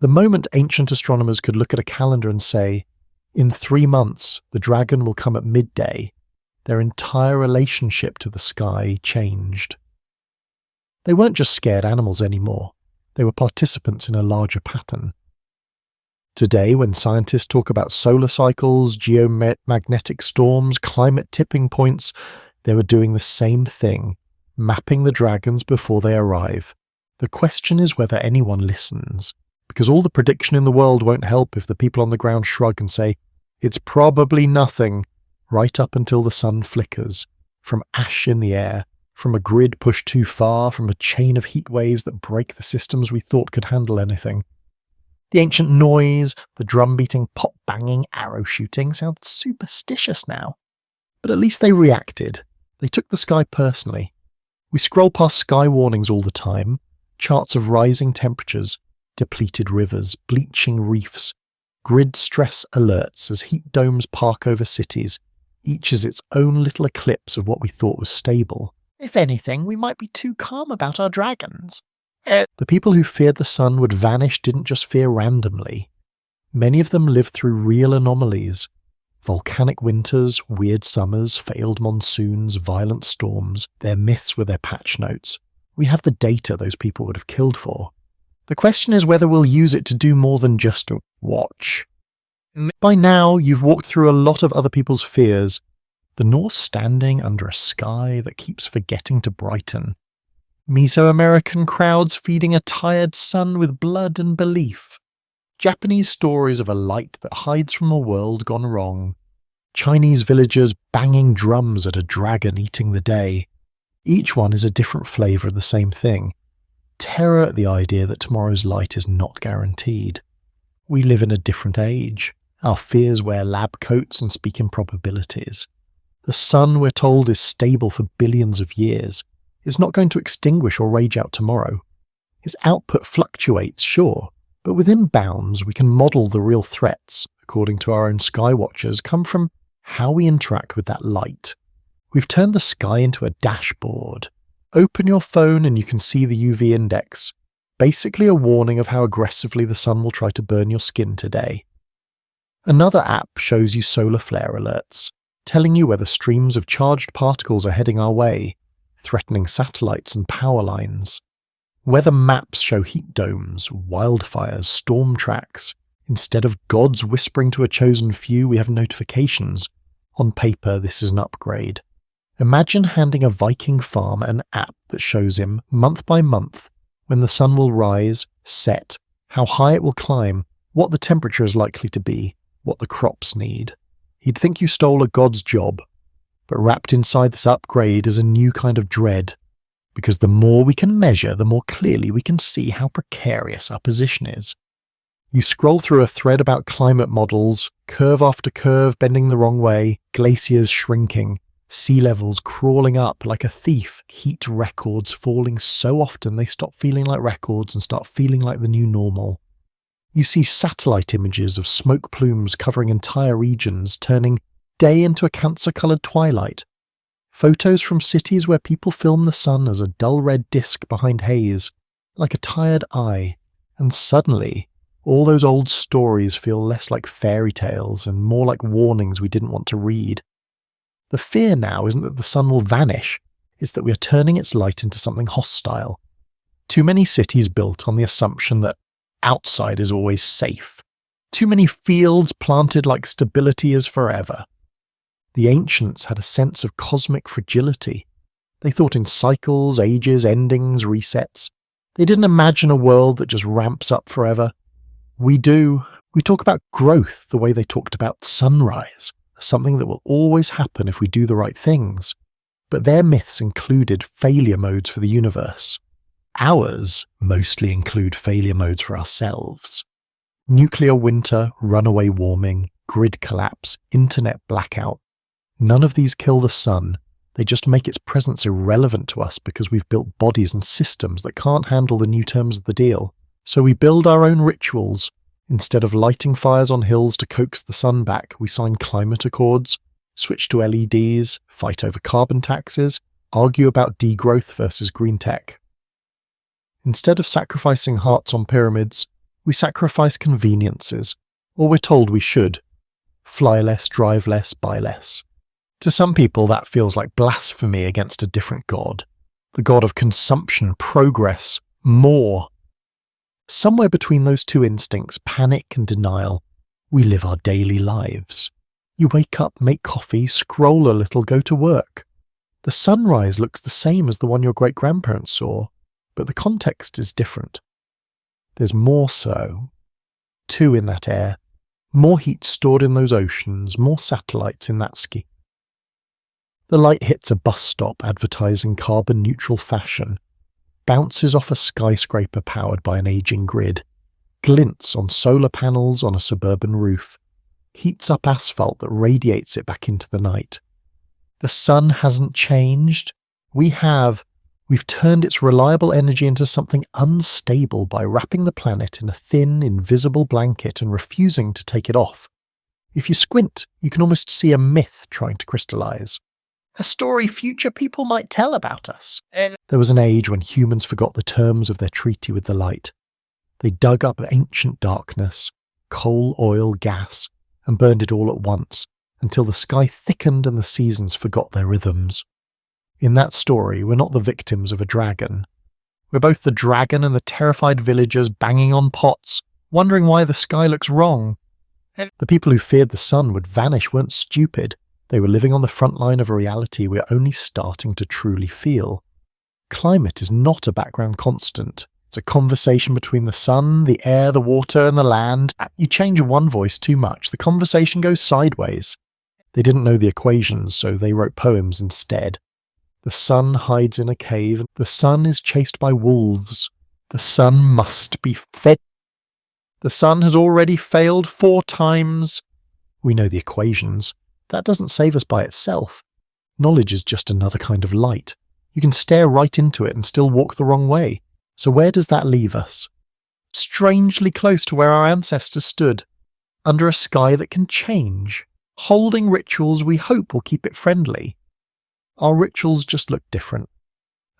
The moment ancient astronomers could look at a calendar and say, in 3 months, the dragon will come at midday, their entire relationship to the sky changed. They weren't just scared animals anymore. They were participants in a larger pattern. Today, when scientists talk about solar cycles, geomagnetic storms, climate tipping points, they were doing the same thing, mapping the dragons before they arrive. The question is whether anyone listens, because all the prediction in the world won't help if the people on the ground shrug and say, it's probably nothing, right up until the sun flickers, from ash in the air, from a grid pushed too far, from a chain of heat waves that break the systems we thought could handle anything. The ancient noise, the drum-beating, pot-banging, arrow shooting sounds superstitious now. But at least they reacted. They took the sky personally. We scroll past sky warnings all the time, charts of rising temperatures, depleted rivers, bleaching reefs, grid stress alerts as heat domes park over cities, each as its own little eclipse of what we thought was stable. If anything, we might be too calm about our dragons. The people who feared the sun would vanish didn't just fear randomly. Many of them lived through real anomalies. Volcanic winters, weird summers, failed monsoons, violent storms. Their myths were their patch notes. We have the data those people would have killed for. The question is whether we'll use it to do more than just watch. By now, you've walked through a lot of other people's fears. The Norse standing under a sky that keeps forgetting to brighten. Mesoamerican crowds feeding a tired sun with blood and belief. Japanese stories of a light that hides from a world gone wrong. Chinese villagers banging drums at a dragon eating the day. Each one is a different flavour of the same thing. Terror at the idea that tomorrow's light is not guaranteed. We live in a different age. Our fears wear lab coats and speak in probabilities. The sun, we're told, is stable for billions of years. It's not going to extinguish or rage out tomorrow. Its output fluctuates, sure, but within bounds we can model the real threats, according to our own sky watchers, come from how we interact with that light. We've turned the sky into a dashboard. Open your phone and you can see the UV index, basically a warning of how aggressively the sun will try to burn your skin today. Another app shows you solar flare alerts, telling you whether streams of charged particles are heading our way, threatening satellites and power lines. Weather maps show heat domes, wildfires, storm tracks. Instead of gods whispering to a chosen few, we have notifications. On paper, this is an upgrade. Imagine handing a Viking farmer an app that shows him, month by month, when the sun will rise, set, how high it will climb, what the temperature is likely to be, what the crops need. He'd think you stole a god's job. But wrapped inside this upgrade is a new kind of dread, because the more we can measure, the more clearly we can see how precarious our position is. You scroll through a thread about climate models, curve after curve bending the wrong way, glaciers shrinking, sea levels crawling up like a thief, heat records falling so often they stop feeling like records and start feeling like the new normal. You see satellite images of smoke plumes covering entire regions, turning day into a cancer-coloured twilight. Photos from cities where people film the sun as a dull red disk behind haze, like a tired eye, and suddenly all those old stories feel less like fairy tales and more like warnings we didn't want to read. The fear now isn't that the sun will vanish, it's that we are turning its light into something hostile. Too many cities built on the assumption that outside is always safe. Too many fields planted like stability is forever. The ancients had a sense of cosmic fragility. They thought in cycles, ages, endings, resets. They didn't imagine a world that just ramps up forever. We do. We talk about growth the way they talked about sunrise, something that will always happen if we do the right things. But their myths included failure modes for the universe. Ours mostly include failure modes for ourselves. Nuclear winter, runaway warming, grid collapse, internet blackout. None of these kill the sun, they just make its presence irrelevant to us because we've built bodies and systems that can't handle the new terms of the deal. So we build our own rituals. Instead of lighting fires on hills to coax the sun back, we sign climate accords, switch to LEDs, fight over carbon taxes, argue about degrowth versus green tech. Instead of sacrificing hearts on pyramids, we sacrifice conveniences, or we're told we should. Fly less, drive less, buy less. To some people that feels like blasphemy against a different god. The god of consumption, progress, more. Somewhere between those two instincts, panic and denial, we live our daily lives. You wake up, make coffee, scroll a little, go to work. The sunrise looks the same as the one your great-grandparents saw, but the context is different. There's more so. Two in that air, more heat stored in those oceans, more satellites in that ski. The light hits a bus stop advertising carbon-neutral fashion, bounces off a skyscraper powered by an aging grid, glints on solar panels on a suburban roof, heats up asphalt that radiates it back into the night. The sun hasn't changed. We have. We've turned its reliable energy into something unstable by wrapping the planet in a thin, invisible blanket and refusing to take it off. If you squint, you can almost see a myth trying to crystallize. A story future people might tell about us. There was an age when humans forgot the terms of their treaty with the light. They dug up ancient darkness, coal, oil, gas, and burned it all at once, until the sky thickened and the seasons forgot their rhythms. In that story, we're not the victims of a dragon. We're both the dragon and the terrified villagers banging on pots, wondering why the sky looks wrong. The people who feared the sun would vanish weren't stupid. They were living on the front line of a reality we're only starting to truly feel. Climate is not a background constant. It's a conversation between the sun, the air, the water, and the land. You change one voice too much, the conversation goes sideways. They didn't know the equations, so they wrote poems instead. The sun hides in a cave. The sun is chased by wolves. The sun must be fed. The sun has already failed 4 times. We know the equations. That doesn't save us by itself. Knowledge is just another kind of light. You can stare right into it and still walk the wrong way. So where does that leave us? Strangely close to where our ancestors stood, under a sky that can change, holding rituals we hope will keep it friendly. Our rituals just look different.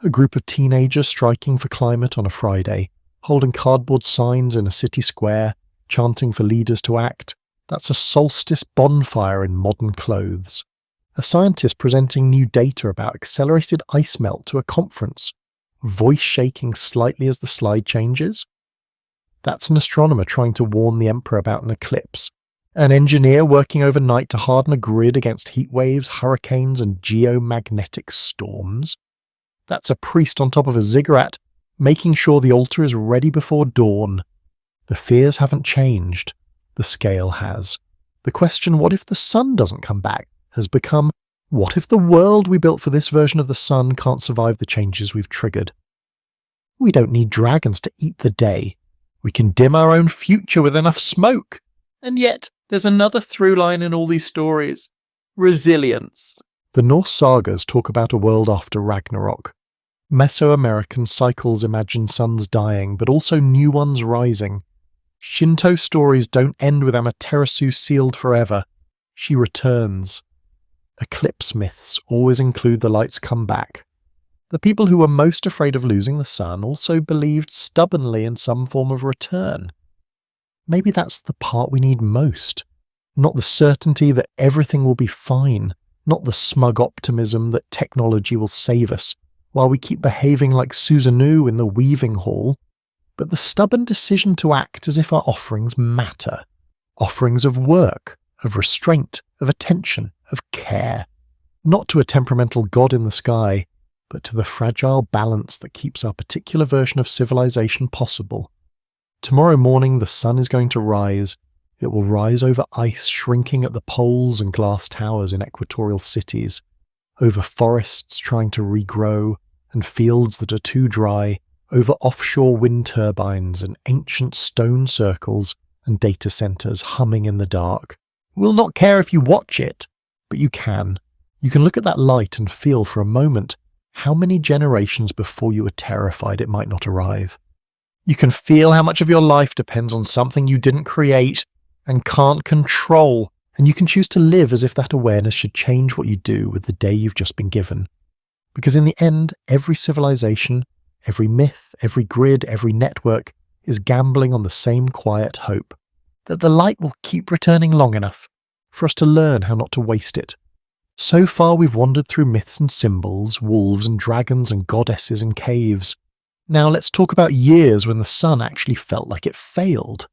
A group of teenagers striking for climate on a Friday, holding cardboard signs in a city square, chanting for leaders to act. That's a solstice bonfire in modern clothes. A scientist presenting new data about accelerated ice melt to a conference, voice shaking slightly as the slide changes. That's an astronomer trying to warn the emperor about an eclipse. An engineer working overnight to harden a grid against heat waves, hurricanes, and geomagnetic storms. That's a priest on top of a ziggurat, making sure the altar is ready before dawn. The fears haven't changed. The scale has. The question, what if the sun doesn't come back, has become, what if the world we built for this version of the sun can't survive the changes we've triggered? We don't need dragons to eat the day. We can dim our own future with enough smoke. And yet, there's another through line in all these stories. Resilience. The Norse sagas talk about a world after Ragnarok. Mesoamerican cycles imagine suns dying, but also new ones rising. Shinto stories don't end with Amaterasu sealed forever. She returns. Eclipse myths always include the light's comeback. The people who were most afraid of losing the sun also believed stubbornly in some form of return. Maybe that's the part we need most. Not the certainty that everything will be fine, not the smug optimism that technology will save us while we keep behaving like Susanoo in the weaving hall, but the stubborn decision to act as if our offerings matter. Offerings of work, of restraint, of attention, of care. Not to a temperamental god in the sky, but to the fragile balance that keeps our particular version of civilization possible. Tomorrow morning the sun is going to rise. It will rise over ice shrinking at the poles and glass towers in equatorial cities, over forests trying to regrow, and fields that are too dry, over offshore wind turbines and ancient stone circles and data centers humming in the dark. We'll not care if you watch it, but you can. You can look at that light and feel for a moment how many generations before you were terrified it might not arrive. You can feel how much of your life depends on something you didn't create and can't control, and you can choose to live as if that awareness should change what you do with the day you've just been given. Because in the end, every civilization, every myth, every grid, every network is gambling on the same quiet hope, that the light will keep returning long enough for us to learn how not to waste it. So far we've wandered through myths and symbols, wolves and dragons and goddesses and caves. Now let's talk about years when the sun actually felt like it failed.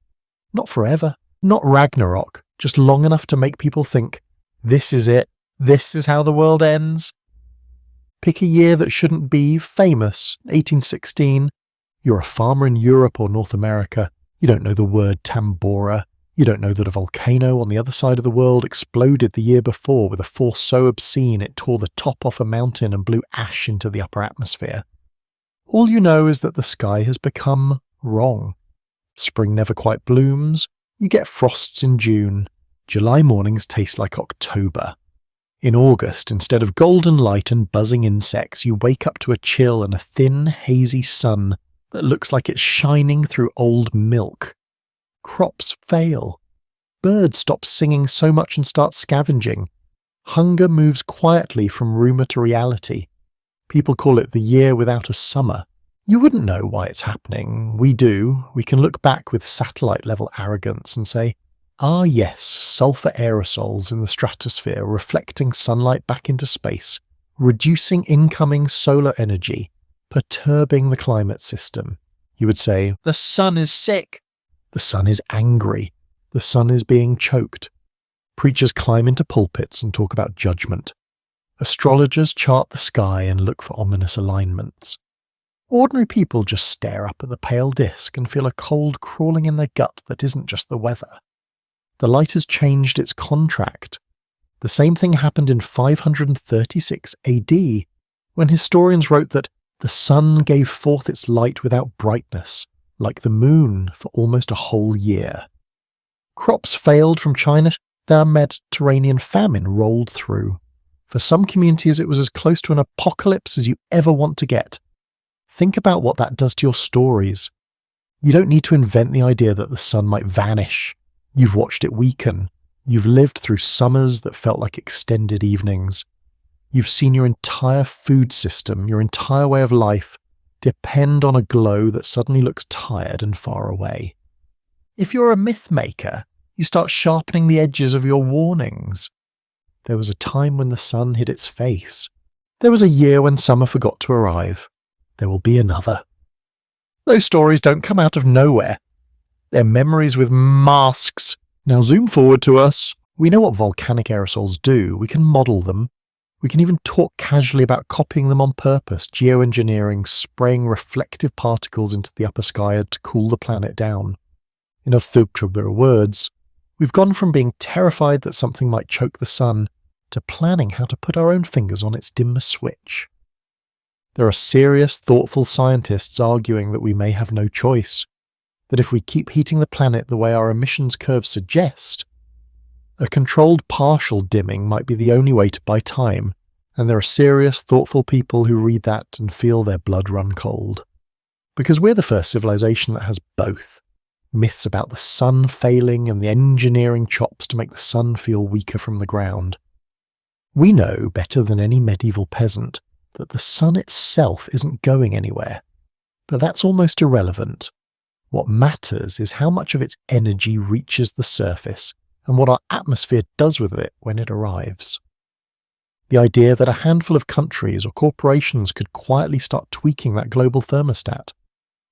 Not forever, not Ragnarok, just long enough to make people think, this is it, this is how the world ends. Pick a year that shouldn't be famous, 1816. You're a farmer in Europe or North America. You don't know the word Tambora. You don't know that a volcano on the other side of the world exploded the year before with a force so obscene it tore the top off a mountain and blew ash into the upper atmosphere. All you know is that the sky has become wrong. Spring never quite blooms. You get frosts in June. July mornings taste like October. In August, instead of golden light and buzzing insects, you wake up to a chill and a thin, hazy sun that looks like it's shining through old milk. Crops fail. Birds stop singing so much and start scavenging. Hunger moves quietly from rumour to reality. People call it the year without a summer. You wouldn't know why it's happening. We do. We can look back with satellite-level arrogance and say, ah yes, sulfur aerosols in the stratosphere reflecting sunlight back into space, reducing incoming solar energy, perturbing the climate system. You would say, the sun is sick. The sun is angry. The sun is being choked. Preachers climb into pulpits and talk about judgment. Astrologers chart the sky and look for ominous alignments. Ordinary people just stare up at the pale disk and feel a cold crawling in their gut that isn't just the weather. The light has changed its contract. The same thing happened in 536 AD, when historians wrote that the sun gave forth its light without brightness, like the moon for almost a whole year. Crops failed from China, the Mediterranean famine rolled through. For some communities it was as close to an apocalypse as you ever want to get. Think about what that does to your stories. You don't need to invent the idea that the sun might vanish. You've watched it weaken. You've lived through summers that felt like extended evenings. You've seen your entire food system, your entire way of life, depend on a glow that suddenly looks tired and far away. If you're a myth maker, you start sharpening the edges of your warnings. There was a time when the sun hid its face. There was a year when summer forgot to arrive. There will be another. Those stories don't come out of nowhere. They're memories with masks. Now zoom forward to us. We know what volcanic aerosols do. We can model them. We can even talk casually about copying them on purpose, geoengineering, spraying reflective particles into the upper sky to cool the planet down. In other words, we've gone from being terrified that something might choke the sun to planning how to put our own fingers on its dimmer switch. There are serious, thoughtful scientists arguing that we may have no choice, that if we keep heating the planet the way our emissions curves suggest, a controlled partial dimming might be the only way to buy time, and there are serious, thoughtful people who read that and feel their blood run cold. Because we're the first civilization that has both. myths about the sun failing and the engineering chops to make the sun feel weaker from the ground. We know better than any medieval peasant that the sun itself isn't going anywhere, but that's almost irrelevant. What matters is how much of its energy reaches the surface and what our atmosphere does with it when it arrives. The idea that a handful of countries or corporations could quietly start tweaking that global thermostat,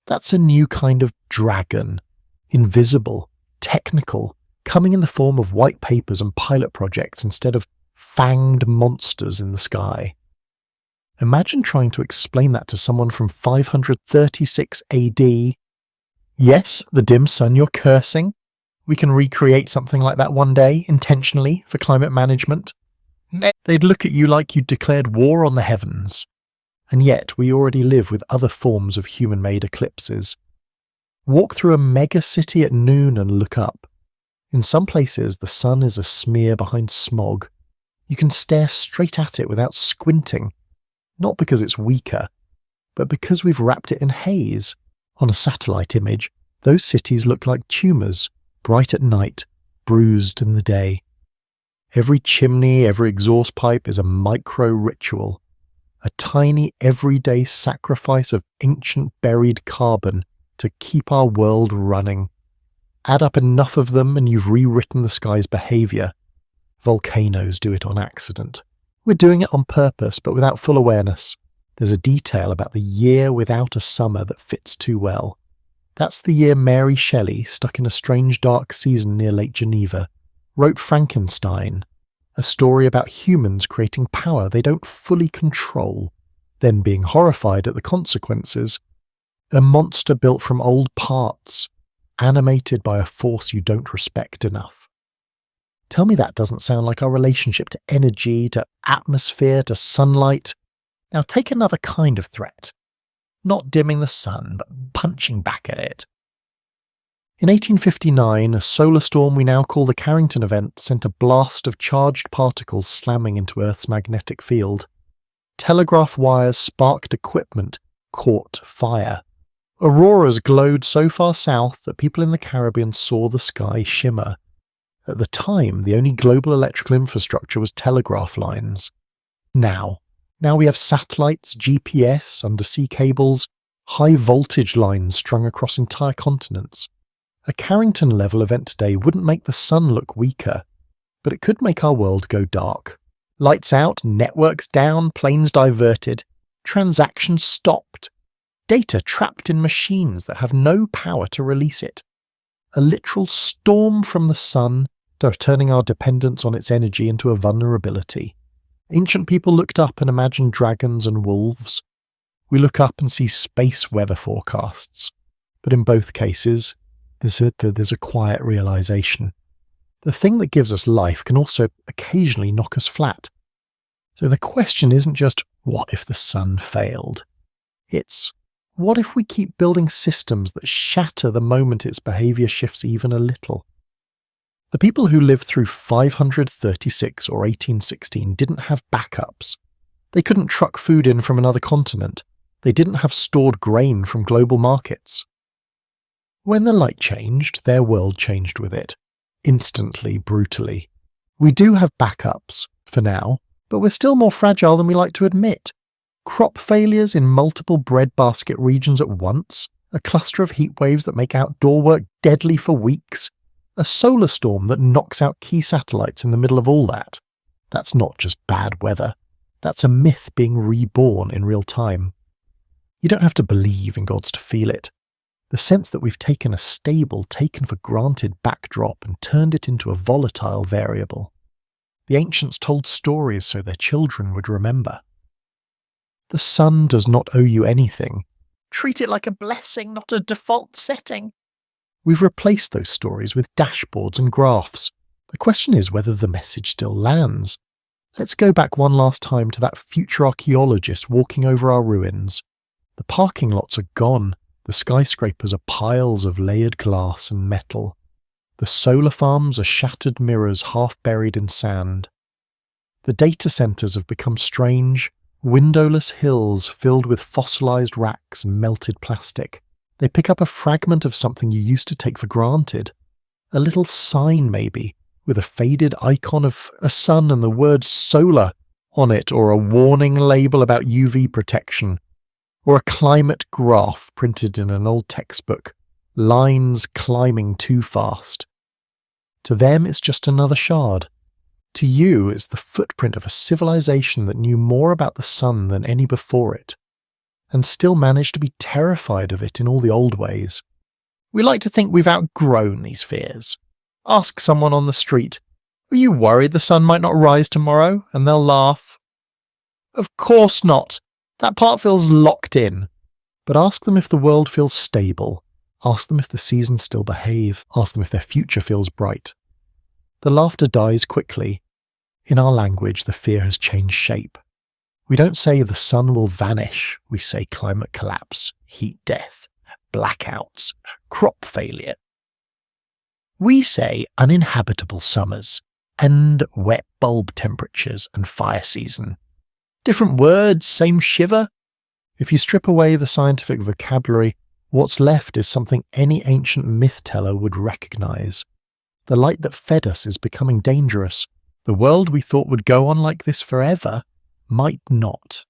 that's a new kind of dragon, invisible, technical, coming in the form of white papers and pilot projects instead of fanged monsters in the sky. Imagine trying to explain that to someone from 536 AD. Yes, the dim sun you're cursing. We can recreate something like that one day, intentionally, for climate management. They'd look at you like you'd declared war on the heavens. And yet we already live with other forms of human-made eclipses. Walk through a mega city at noon and look up. In some places the sun is a smear behind smog. You can stare straight at it without squinting, not because it's weaker, but because we've wrapped it in haze. On a satellite image, those cities look like tumours, bright at night, bruised in the day. Every chimney, every exhaust pipe is a micro-ritual, a tiny everyday sacrifice of ancient buried carbon to keep our world running. Add up enough of them and you've rewritten the sky's behaviour. Volcanoes do it on accident. We're doing it on purpose, but without full awareness. There's a detail about the year without a summer that fits too well. That's the year Mary Shelley, stuck in a strange dark season near Lake Geneva, wrote Frankenstein, a story about humans creating power they don't fully control, then being horrified at the consequences. A monster built from old parts, animated by a force you don't respect enough. Tell me that doesn't sound like our relationship to energy, to atmosphere, to sunlight. Now take another kind of threat. Not dimming the sun, but punching back at it. In 1859, a solar storm we now call the Carrington Event sent a blast of charged particles slamming into Earth's magnetic field. Telegraph wires sparked equipment, caught fire. Auroras glowed so far south that people in the Caribbean saw the sky shimmer. At the time, the only global electrical infrastructure was telegraph lines. Now we have satellites, GPS, undersea cables, high-voltage lines strung across entire continents. A Carrington-level event today wouldn't make the sun look weaker, but it could make our world go dark. Lights out, networks down, planes diverted, transactions stopped, data trapped in machines that have no power to release it. A literal storm from the sun, turning our dependence on its energy into a vulnerability. Ancient people looked up and imagined dragons and wolves. We look up and see space weather forecasts. But in both cases, there's a quiet realization. The thing that gives us life can also occasionally knock us flat. So the question isn't just, what if the sun failed? It's, what if we keep building systems that shatter the moment its behavior shifts even a little? The people who lived through 536 or 1816 didn't have backups. They couldn't truck food in from another continent. They didn't have stored grain from global markets. When the light changed, their world changed with it. Instantly, brutally. We do have backups, for now, but we're still more fragile than we like to admit. Crop failures in multiple breadbasket regions at once, a cluster of heat waves that make outdoor work deadly for weeks, a solar storm that knocks out key satellites in the middle of all that. That's not just bad weather. That's a myth being reborn in real time. You don't have to believe in gods to feel it. The sense that we've taken a stable, taken for granted backdrop and turned it into a volatile variable. The ancients told stories so their children would remember. The sun does not owe you anything. Treat it like a blessing, not a default setting. We've replaced those stories with dashboards and graphs. The question is whether the message still lands. Let's go back one last time to that future archaeologist walking over our ruins. The parking lots are gone. The skyscrapers are piles of layered glass and metal. The solar farms are shattered mirrors half buried in sand. The data centers have become strange, windowless hills filled with fossilized racks and melted plastic. They pick up a fragment of something you used to take for granted. A little sign maybe, with a faded icon of a sun and the word solar on it, or a warning label about UV protection, or a climate graph printed in an old textbook, lines climbing too fast. To them, it's just another shard. To you, it's the footprint of a civilization that knew more about the sun than any before it, and still managed to be terrified of it in all the old ways. We like to think we've outgrown these fears. Ask someone on the street, "Are you worried the sun might not rise tomorrow?" and they'll laugh. Of course not. That part feels locked in. But ask them if the world feels stable. Ask them if the seasons still behave. Ask them if their future feels bright. The laughter dies quickly. In our language, the fear has changed shape. We don't say the sun will vanish. We say climate collapse, heat death, blackouts, crop failure. We say uninhabitable summers and wet bulb temperatures and fire season. Different words, same shiver. If you strip away the scientific vocabulary, what's left is something any ancient myth teller would recognize. The light that fed us is becoming dangerous. The world we thought would go on like this forever might not.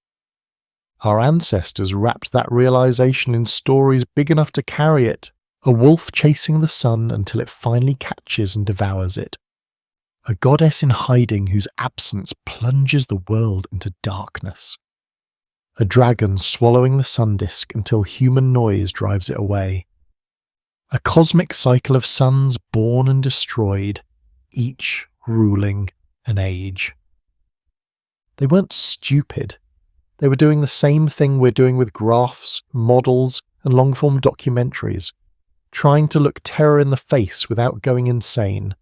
Our ancestors wrapped that realization in stories big enough to carry it. A wolf chasing the sun until it finally catches and devours it. A goddess in hiding whose absence plunges the world into darkness. A dragon swallowing the sun disk until human noise drives it away. A cosmic cycle of suns born and destroyed, each ruling an age. They weren't stupid. They were doing the same thing we're doing with graphs, models, and long-form documentaries, trying to look terror in the face without going insane.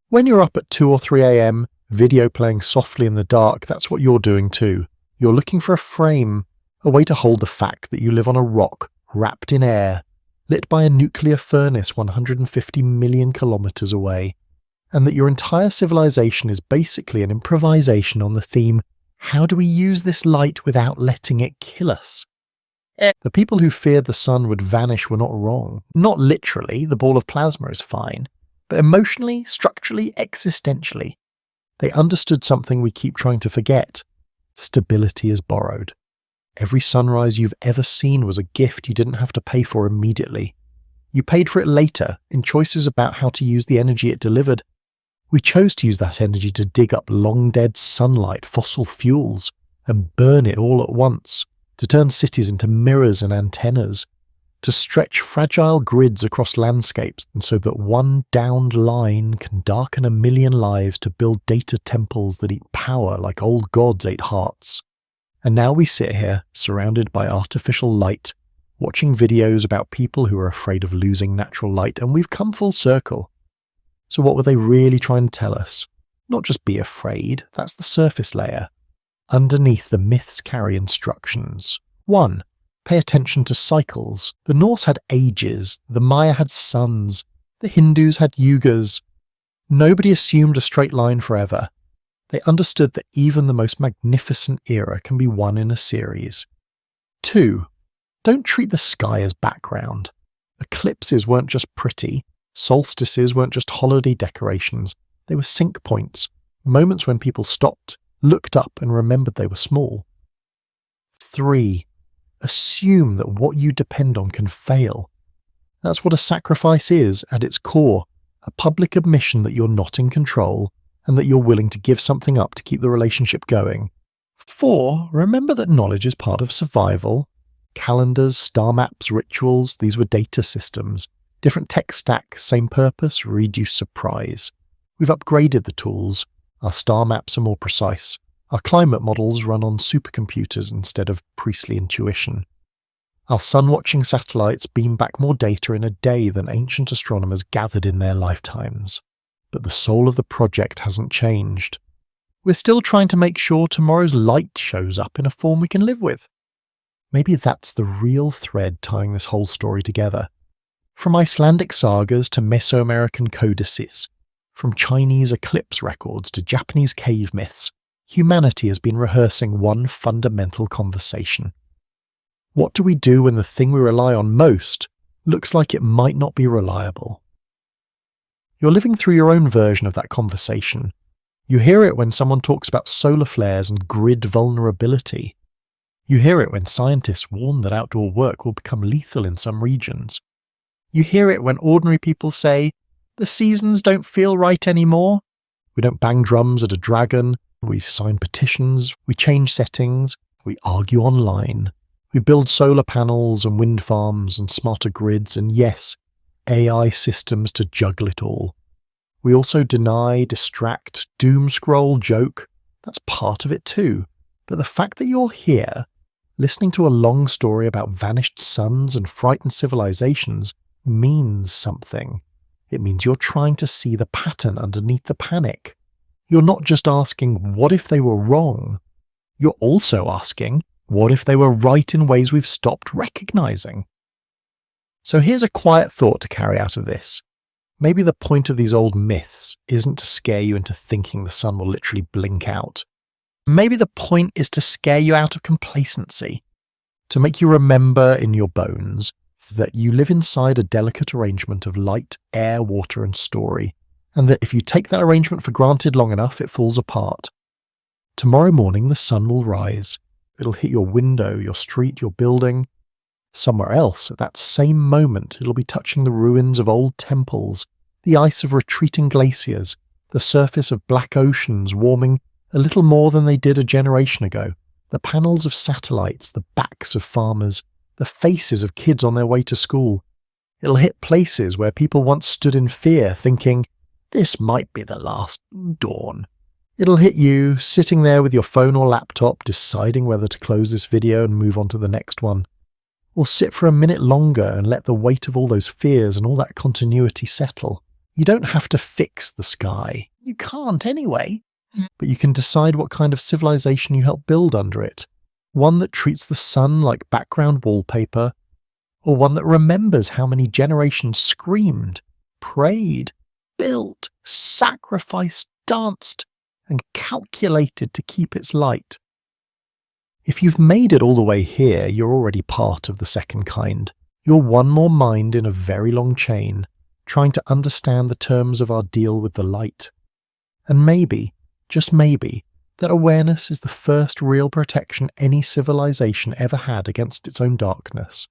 When you're up at 2 or 3 a.m, video playing softly in the dark, that's what you're doing too. You're looking for a frame, a way to hold the fact that you live on a rock, wrapped in air, lit by a nuclear furnace 150 million kilometers away, and that your entire civilization is basically an improvisation on the theme, how do we use this light without letting it kill us? The people who feared the sun would vanish were not wrong. Not literally, the ball of plasma is fine, but emotionally, structurally, existentially. They understood something we keep trying to forget. Stability is borrowed. Every sunrise you've ever seen was a gift you didn't have to pay for immediately. You paid for it later, in choices about how to use the energy it delivered. We chose to use that energy to dig up long-dead sunlight, fossil fuels, and burn it all at once, to turn cities into mirrors and antennas, to stretch fragile grids across landscapes and so that one downed line can darken 1 million lives to build data temples that eat power like old gods ate hearts. And now we sit here, surrounded by artificial light, watching videos about people who are afraid of losing natural light, and we've come full circle. So what were they really trying to tell us? Not just be afraid, that's the surface layer. Underneath, the myths carry instructions. 1. Pay attention to cycles. The Norse had ages, the Maya had suns, the Hindus had yugas. Nobody assumed a straight line forever. They understood that even the most magnificent era can be won in a series. 2. Don't treat the sky as background. Eclipses weren't just pretty. Solstices weren't just holiday decorations. They were sync points, moments when people stopped, looked up and remembered they were small. 3. Assume that what you depend on can fail. That's what a sacrifice is at its core, a public admission that you're not in control and that you're willing to give something up to keep the relationship going. 4. Remember that knowledge is part of survival. Calendars, star maps, rituals, these were data systems. Different tech stack, same purpose, reduced surprise. We've upgraded the tools. Our star maps are more precise. Our climate models run on supercomputers instead of priestly intuition. Our sun-watching satellites beam back more data in a day than ancient astronomers gathered in their lifetimes. But the soul of the project hasn't changed. We're still trying to make sure tomorrow's light shows up in a form we can live with. Maybe that's the real thread tying this whole story together. From Icelandic sagas to Mesoamerican codices, from Chinese eclipse records to Japanese cave myths, humanity has been rehearsing one fundamental conversation. What do we do when the thing we rely on most, looks like it might not be reliable. You're living through your own version of that conversation. You hear it when someone talks about solar flares and grid vulnerability. You hear it when scientists warn that outdoor work will become lethal in some regions. You hear it when ordinary people say, the seasons don't feel right anymore. We don't bang drums at a dragon, we sign petitions, we change settings, we argue online. We build solar panels and wind farms and smarter grids and yes, AI systems to juggle it all. We also deny, distract, doom scroll, joke. That's part of it too. But the fact that you're here, listening to a long story about vanished suns and frightened civilizations, means something. It means you're trying to see the pattern underneath the panic. You're not just asking, what if they were wrong? You're also asking, what if they were right in ways we've stopped recognizing? So here's a quiet thought to carry out of this. Maybe the point of these old myths isn't to scare you into thinking the sun will literally blink out. Maybe the point is to scare you out of complacency, to make you remember in your bones that you live inside a delicate arrangement of light, air, water, and story, and that if you take that arrangement for granted long enough, it falls apart. Tomorrow morning, the sun will rise. It'll hit your window, your street, your building. Somewhere else, at that same moment, it'll be touching the ruins of old temples, the ice of retreating glaciers, the surface of black oceans warming a little more than they did a generation ago, the panels of satellites, the backs of farmers, the faces of kids on their way to school. It'll hit places where people once stood in fear, thinking, this might be the last dawn. It'll hit you, sitting there with your phone or laptop, deciding whether to close this video and move on to the next one. Or sit for a minute longer and let the weight of all those fears and all that continuity settle. You don't have to fix the sky. You can't anyway. But you can decide what kind of civilization you help build under it. One that treats the sun like background wallpaper, or one that remembers how many generations screamed, prayed, built, sacrificed, danced, and calculated to keep its light. If you've made it all the way here, you're already part of the second kind. You're one more mind in a very long chain, trying to understand the terms of our deal with the light. And maybe, just maybe, that awareness is the first real protection any civilization ever had against its own darkness.